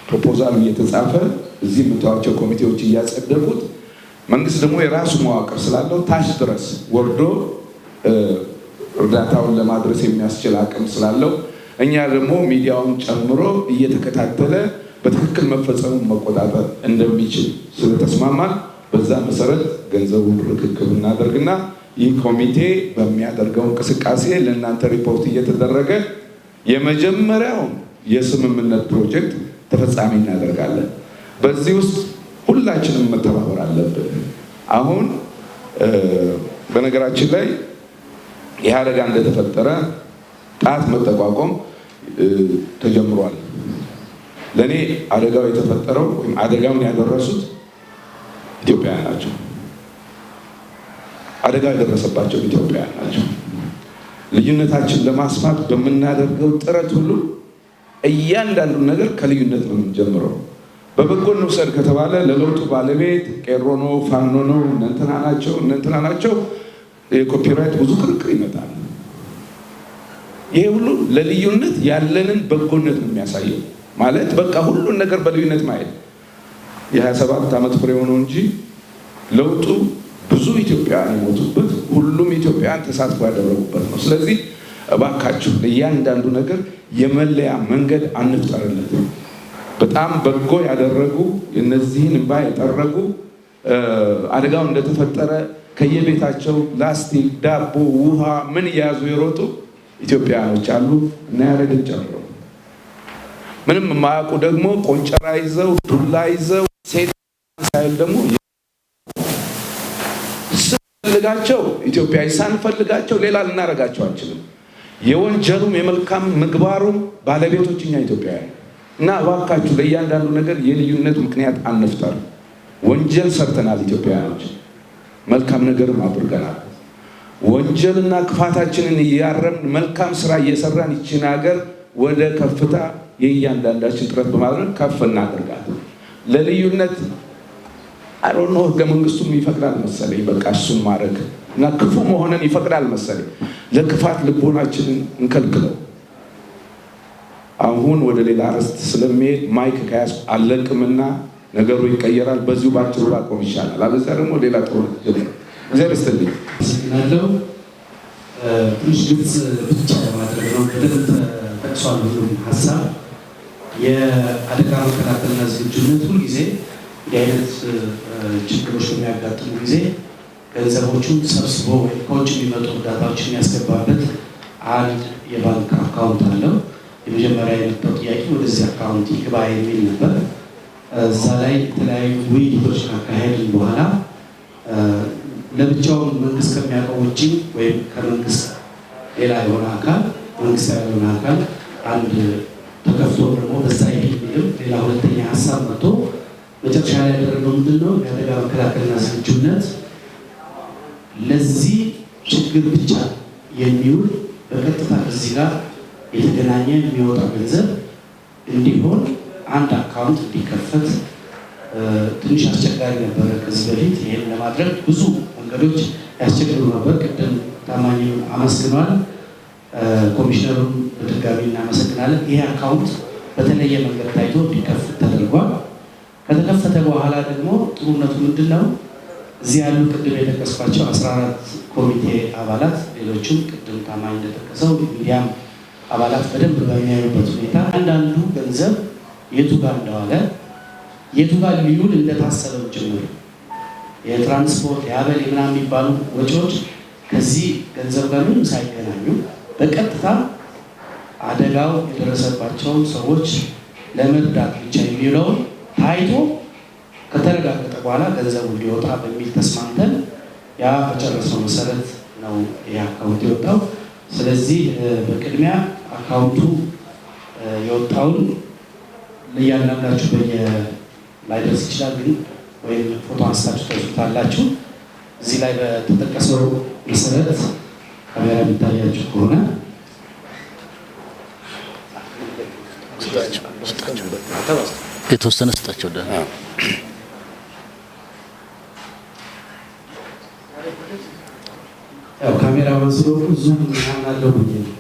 ፕሮፖዛሉ እየተጻፈ እዚህ የምታዩቸው ኮሚቴዎች እያጸደቁት መንግስት ደግሞ የራሱ መዋቅር ስላለው ታች ድረስ ወርዶ እርዳታውን ለማድረስ የሚያስችል አቅም ስላለው እኛ ደግሞ ሚዲያውን ጨምሮ እየተከታተለ በትክክል መፈጸሙን መቆጣጠር እንደሚችል ስለተስማማን በዛ መሰረት ገንዘቡን ርክክብ እናደርግና ይህ ኮሚቴ በሚያደርገው እንቅስቃሴ ለእናንተ ሪፖርት እየተደረገ የመጀመሪያው የስምምነት ፕሮጀክት ተፈጻሚ እናደርጋለን። በዚህ ውስጥ ሁላችንም መተባበር አለብን። አሁን በነገራችን ላይ ይህ አደጋ እንደተፈጠረ ጣት መጠቋቋም ተጀምሯል። ለእኔ አደጋው የተፈጠረው ወይም አደጋውን ያደረሱት ኢትዮጵያውያን ናቸው። አደጋ የደረሰባቸው ኢትዮጵያውያን ናቸው። ልዩነታችን ለማስፋት በምናደርገው ጥረት ሁሉ እያንዳንዱን ነገር ከልዩነት ነው የምንጀምረው። በበጎ እንውሰድ ከተባለ ለለውጡ ባለቤት ቄሮ ነው፣ ፋኖ ነው፣ እነንትና ናቸው የኮፒራይት ብዙ ክርክር ይመጣል። ይሄ ሁሉ ለልዩነት ያለንን በጎነት ነው የሚያሳየው። ማለት በቃ ሁሉን ነገር በልዩነት ማየት የ27 ዓመት ፍሬ ሆነው እንጂ ለውጡ ብዙ ኢትዮጵያውያን የሞቱበት ሁሉም ኢትዮጵያውያን ተሳትፎ ያደረጉበት ነው። ስለዚህ እባካችሁ ለእያንዳንዱ ነገር የመለያ መንገድ አንፍጠርለት። በጣም በጎ ያደረጉ እነዚህን እንባ የጠረጉ አደጋው እንደተፈጠረ ከየቤታቸው ላስቲክ፣ ዳቦ፣ ውሃ ምን እያያዙ የሮጡ ኢትዮጵያውያኖች አሉ እና ያረግን ጨምሮ ምንም የማያውቁ ደግሞ ቆንጨራ ይዘው ዱላ ይዘው ሴት ሳይል ደግሞ ስንፈልጋቸው ኢትዮጵያዊ ሳንፈልጋቸው ሌላ ልናረጋቸው አንችልም። የወንጀሉም የመልካም ምግባሩም ባለቤቶች እኛ ኢትዮጵያውያን እና እባካችሁ ለእያንዳንዱ ነገር የልዩነት ምክንያት አንፍጠር። ወንጀል ሰርተናል ኢትዮጵያውያኖች፣ መልካም ነገርም አድርገናል። ወንጀልና ክፋታችንን እያረምን መልካም ስራ እየሰራን ይችን ሀገር ወደ ከፍታ የእያንዳንዳችን ጥረት በማድረግ ከፍ እናደርጋት። ለልዩነት አይሮኖ ህገ መንግስቱም ይፈቅዳል መሰለኝ በቃ እሱን ማድረግ እና ክፉ መሆንን ይፈቅዳል መሰለኝ። ለክፋት ልቦናችንን እንከልክለው። አሁን ወደ ሌላ አርዕስት ስለሚሄድ ማይክ ከያዝኩ አለቅምና ነገሩ ይቀየራል። በዚሁ ባጭሩ ላቆም ይሻላል። አለዚያ ደግሞ ሌላ ጦርነት ይጀምራል። እግዚአብሔር ይስጥልኝ። አመሰግናለሁ። ትንሽ ግልጽ ብቻ ለማድረግ ነው። በደንብ ተጠቅሷል ሁሉም ሀሳብ። የአደጋ መከላከልና ዝግጁነት ሁልጊዜ እንዲህ አይነት ችግሮች በሚያጋጥሙ ጊዜ ገንዘቦቹን ሰብስቦ ከውጭ የሚመጡ እርዳታዎችን የሚያስገባበት አንድ የባንክ አካውንት አለው። የመጀመሪያ የመጣው ጥያቄ ወደዚህ አካውንት ይግባ የሚል ነበር። እዛ ላይ የተለያዩ ውይይቶች ካካሄድን በኋላ ለብቻው መንግስት ከሚያውቀው ውጭ ወይም ከመንግስት ሌላ የሆነ አካል መንግስት ያልሆነ አካል አንድ ተከፍቶ ደግሞ በዛ የሚልም ሌላ ሁለተኛ ሀሳብ መጥቶ መጨረሻ ላይ ያደረገው ምንድነው የአደጋ መከላከልና ዝግጁነት ለዚህ ችግር ብቻ የሚውል በቀጥታ እዚህ ጋር የተገናኘ የሚወጣ ገንዘብ እንዲሆን አንድ አካውንት እንዲከፈት ትንሽ አስቸጋሪ ነበረ ከዚህ በፊት። ይሄን ለማድረግ ብዙ መንገዶች ያስቸግሩ ነበር። ቅድም ታማኝ አመስግኗል። ኮሚሽነሩን በድጋሚ እናመሰግናለን። ይሄ አካውንት በተለየ መንገድ ታይቶ እንዲከፈት ተደርጓል። ከተከፈተ በኋላ ደግሞ ጥሩነቱ ምንድነው? እዚህ ያሉ ቅድም የጠቀስኳቸው 14 ኮሚቴ አባላት ሌሎችም ቅድም ታማኝ እንደጠቀሰው ሚዲያም አባላት በደንብ በሚያዩበት ሁኔታ አንዳንዱ ገንዘብ የቱ ጋር እንደዋለ የቱ ጋር ሊውል እንደታሰበው ጭምር የትራንስፖርት የአበል ምናምን የሚባሉ ወጪዎች ከዚህ ገንዘብ ጋር ምንም ሳይገናኙ በቀጥታ አደጋው የደረሰባቸውን ሰዎች ለመርዳት ብቻ የሚውለውን ታይቶ ከተረጋገጠ በኋላ ገንዘቡ እንዲወጣ በሚል ተስማምተን ያ በጨረሰው መሰረት ነው ይህ አካውንት የወጣው። ስለዚህ በቅድሚያ አካውንቱ የወጣውን ለእያንዳንዳችሁ ላይደርስ ይችላል፣ ግን ወይም ፎቶ አንስታችሁ ተወስዱታላችሁ። እዚህ ላይ በተጠቀሰው መሰረት ካሜራ የሚታያችሁ ከሆነ የተወሰነ ስጣቸው። ያው ካሜራ ማንስሮ ዙም ያናለው ብዬ ነው።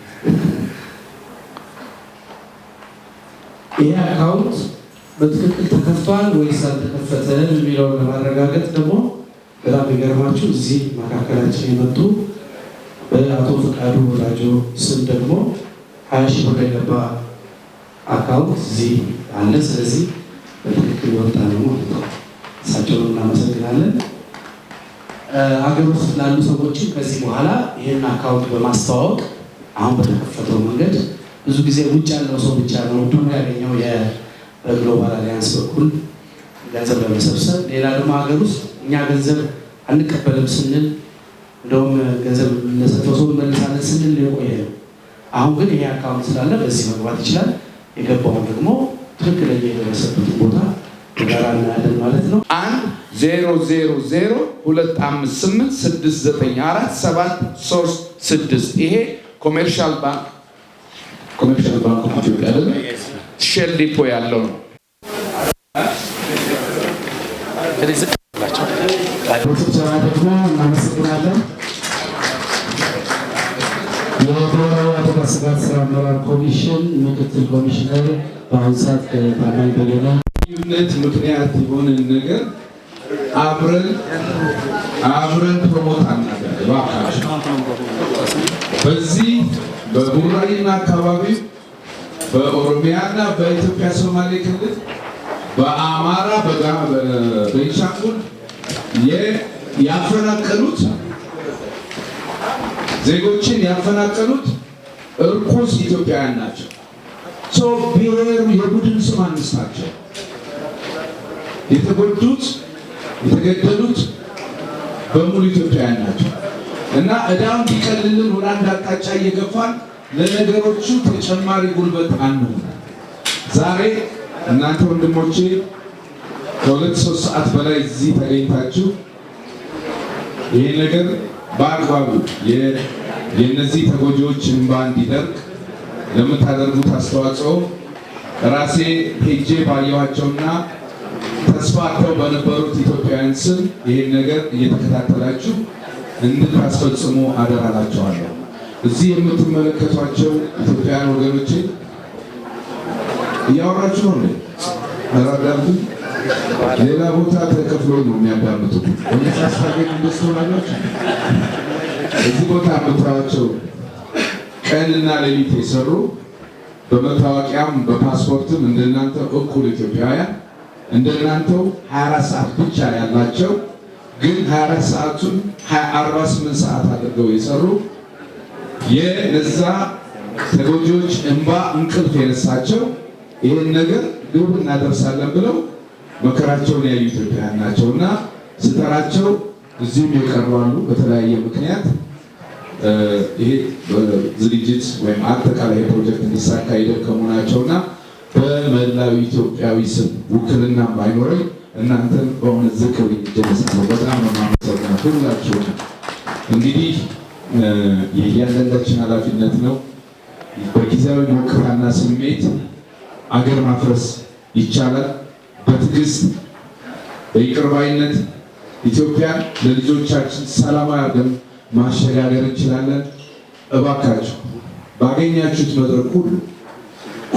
ይሄ አካውንት በትክክል ተከፍቷል ወይስ አልተከፈተም የሚለውን ለማረጋገጥ ደግሞ በጣም የሚገርማችሁ እዚህ መካከላችን የመጡ በአቶ ፈቃዱ ወዳጆ ስም ደግሞ 20 ሺህ ብር የገባ አካውንት እዚህ አለ። ስለዚህ በትክክል ወጣ ነው ማለት ነው። እሳቸውን እናመሰግናለን። ሀገር ውስጥ ላሉ ሰዎችም ከዚህ በኋላ ይህን አካውንት በማስተዋወቅ አሁን በተከፈተው መንገድ ብዙ ጊዜ ውጭ ያለው ሰው ብቻ ነው እድሉ ያገኘው በግሎባል አሊያንስ በኩል ገንዘብ ለመሰብሰብ። ሌላ ደግሞ ሀገር ውስጥ እኛ ገንዘብ አንቀበልም ስንል እንደውም ገንዘብ ለሰጠው ሰው መልሳለን ስንል የቆየ ነው። አሁን ግን ይሄ አካውንት ስላለ በዚህ መግባት ይችላል። የገባውን ደግሞ ትክክለኛ የደረሰበትን ቦታ ጋራ እናያለን ማለት ነው። 1000258694736 ይሄ ኮሜርሻል ባንክ ኢትዮጵያ አይደለም ሼል ዲፖ ያለው ነው። ፕሮፌሰር ደግሞ እናመሰግናለን። የብሔራዊ አደጋ ስጋት ስራ አመራር ኮሚሽን ምክትል ኮሚሽነር በአሁኑ ሰዓት ከታማኝ በየነ ልዩነት ምክንያት የሆነን ነገር አብረን ፕሮሞት አናደርግ። በዚህ በቡራዩና አካባቢ በኦሮሚያና በኢትዮጵያ ሶማሌ ክልል በአማራ በቤንሻንጉል ያፈናቀሉት ዜጎችን ያፈናቀሉት እርኩስ ኢትዮጵያውያን ናቸው። ብሔሩ የቡድን ስም አንስታቸው የተጎዱት የተገደሉት በሙሉ ኢትዮጵያውያን ናቸው እና ዕዳውን ቢቀልልን ወደ አንድ አቅጣጫ እየገፋን ለነገሮቹ ተጨማሪ ጉልበት አንሆን። ዛሬ እናንተ ወንድሞቼ ከ2-3 ሰዓት በላይ እዚህ ተገኝታችሁ ይሄ ነገር በአግባቡ የነዚህ ተጎጂዎች እንባ እንዲደርቅ ለምታደርጉት አስተዋጽኦ ራሴ ሄጄ ባየኋቸውና ተስፋ አጥተው በነበሩት ኢትዮጵያውያን ስም ይሄን ነገር እየተከታተላችሁ እንድታስፈጽሙ አደራላችኋለሁ። እዚህ የምትመለከቷቸው ኢትዮጵያውያን ወገኖቼ እያወራችሁ ነው እንዴ? አራዳሉ ሌላ ቦታ ተከፍሎ ነው የሚያዳምጡት። ወንሳስታገኝ እንደስተውላላችሁ እዚህ ቦታ የምታዩቸው ቀንና ሌሊት የሰሩ በመታወቂያም በፓስፖርትም እንደናንተ እኩል ኢትዮጵያውያን እንደናንተው 24 ሰዓት ብቻ ያላቸው ግን 24 ሰዓቱን 48 ሰዓት አድርገው የሰሩ የነዛ ተጎጂዎች እንባ እንቅልፍ የነሳቸው ይህን ነገር ግብ እናደርሳለን ብለው መከራቸውን ያዩ ኢትዮጵያውያን ናቸውና ስጠራቸው እዚህም የቀርባሉ በተለያየ ምክንያት ይሄ ዝግጅት ወይም አጠቃላይ ፕሮጀክት እንዲሳካ የደከሙ ናቸውና በመላው ኢትዮጵያዊ ስም ውክልና ባይኖረኝ እናንተን በእውነት ዝክር ይጀመሳለሁ። በጣም ነው የማመሰግነው ሁላችሁም። እንግዲህ የእያንዳንዳችን ኃላፊነት ነው። በጊዜያዊ ሞቅታና ስሜት አገር ማፍረስ ይቻላል። በትዕግስት በይቅር ባይነት ኢትዮጵያን ለልጆቻችን ሰላማዊ አድርገን ማሸጋገር እንችላለን። እባካችሁ ባገኛችሁት መድረክ ሁሉ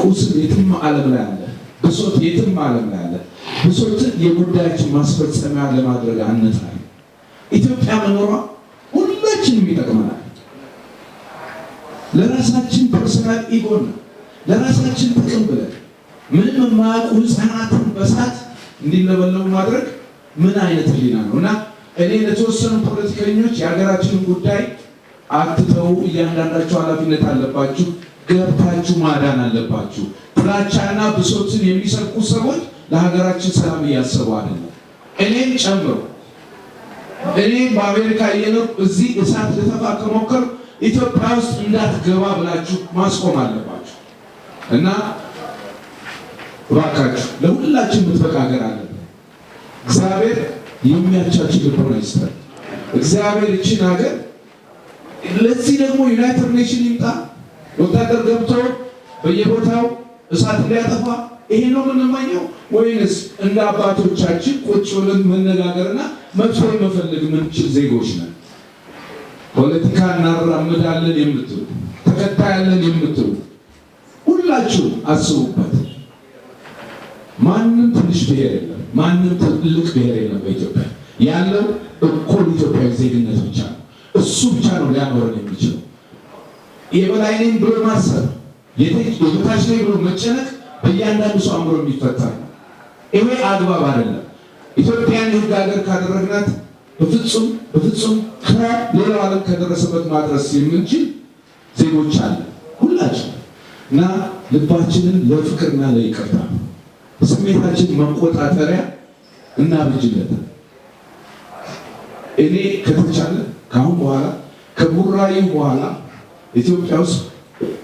ቁስል የትም ዓለም ላይ አለ፣ ብሶት የትም ዓለም ላይ አለ። ብሶትን የጉዳያችን ማስፈጸሚያ ለማድረግ አንጥራለን። ኢትዮጵያ መኖሯ ሁላችንም ይጠቅመናል። ለራሳችን ፐርሰናል ኢጎና ለራሳችን ጥቅም ብለን ምንም የማያውቁ ሕፃናትን በሳት እንዲለበለቡ ማድረግ ምን አይነት ህሊና ነው? እና እኔ ለተወሰኑ ፖለቲከኞች የሀገራችንን ጉዳይ አትተው፣ እያንዳንዳችሁ ኃላፊነት አለባችሁ፣ ገብታችሁ ማዳን አለባችሁ። ጥላቻና ብሶትን የሚሰብኩ ሰዎች ለሀገራችን ሰላም እያሰቡ አይደለም። እኔም ጨምሮ እኔ በአሜሪካ እየኖርኩ እዚህ እሳት ልተፋ ከሞከር ኢትዮጵያ ውስጥ እንዳትገባ ብላችሁ ማስቆም አለባችሁ እና እባካችሁ ለሁላችን የምትበቃ ሀገር አለ። እግዚአብሔር የሚያቻችን ልቦና ይስጠን። እግዚአብሔር እቺን ሀገር ለዚህ ደግሞ ዩናይትድ ኔሽን ይምጣ፣ ወታደር ገብቶ በየቦታው እሳት እንዲያጠፋ ይሄ ነው የምንመኘው? ወይንስ እንደ አባቶቻችን ቁጭ ብለን መነጋገርና መፍትሄ መፈለግ የምንችል ዜጎች ነን? ፖለቲካ እናራምዳለን የምትሉ ተከታያለን የምትሉ ሁላችሁ አስቡበት። ማንም ትንሽ ብሔር የለም፣ ማንም ትልቅ ብሔር የለም። በኢትዮጵያ ያለው እኩል ኢትዮጵያዊ ዜግነት ብቻ ነው። እሱ ብቻ ነው ሊያኖረን የሚችለው። የበላይ ነኝ ብሎ ማሰብ፣ የበታች ነኝ ብሎ መጨነቅ በእያንዳንዱ ሰው አእምሮ የሚፈታ ነው። ይሄ አግባብ አይደለም። ኢትዮጵያን የህግ ሀገር ካደረግናት በፍጹም ከሌላው ዓለም ከደረሰበት ማድረስ የምንችል ዜጎች አለ ሁላችን እና ልባችንን ለፍቅርና ለይቅርታ ስሜታችን መቆጣጠሪያ እና ብጅለት እኔ ከተቻለ ካሁን በኋላ ከቡራዩ በኋላ ኢትዮጵያ ውስጥ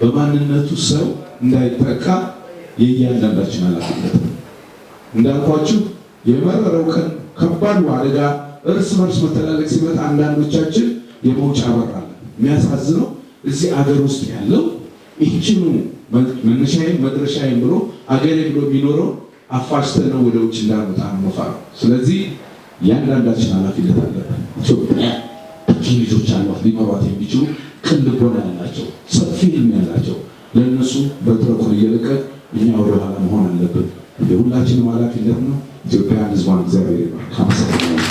በማንነቱ ሰው እንዳይጠቃ የእያንዳንዳችን ኃላፊነት ነው። እንዳልኳችሁ የመረረው ቀን ከባዱ አደጋ እርስ በርስ መተላለቅ ሲመጣ አንዳንዶቻችን የመውጫ በር አለ። የሚያሳዝነው እዚህ አገር ውስጥ ያለው ይህችኑ መነሻዬን መድረሻዬን ብሎ አገሬ ብሎ የሚኖረው አፋሽተን ነው ወደ ውጭ እንዳንወጣ ነው። ስለዚህ እያንዳንዳችን ኃላፊነት አለብን። ኢትዮጵያ ብዙ ልጆች አሏት፣ ሊመሯት የሚችሉ ቅን ልቦና ያላቸው ሰፊ ህልም ያላቸው። ለእነሱ በትረኩን እየለቀቅ እኛ ወደ ኋላ መሆን አለብን። የሁላችንም ኃላፊነት ነው። ኢትዮጵያን ህዝቧን እግዚአብሔር ይባርክ።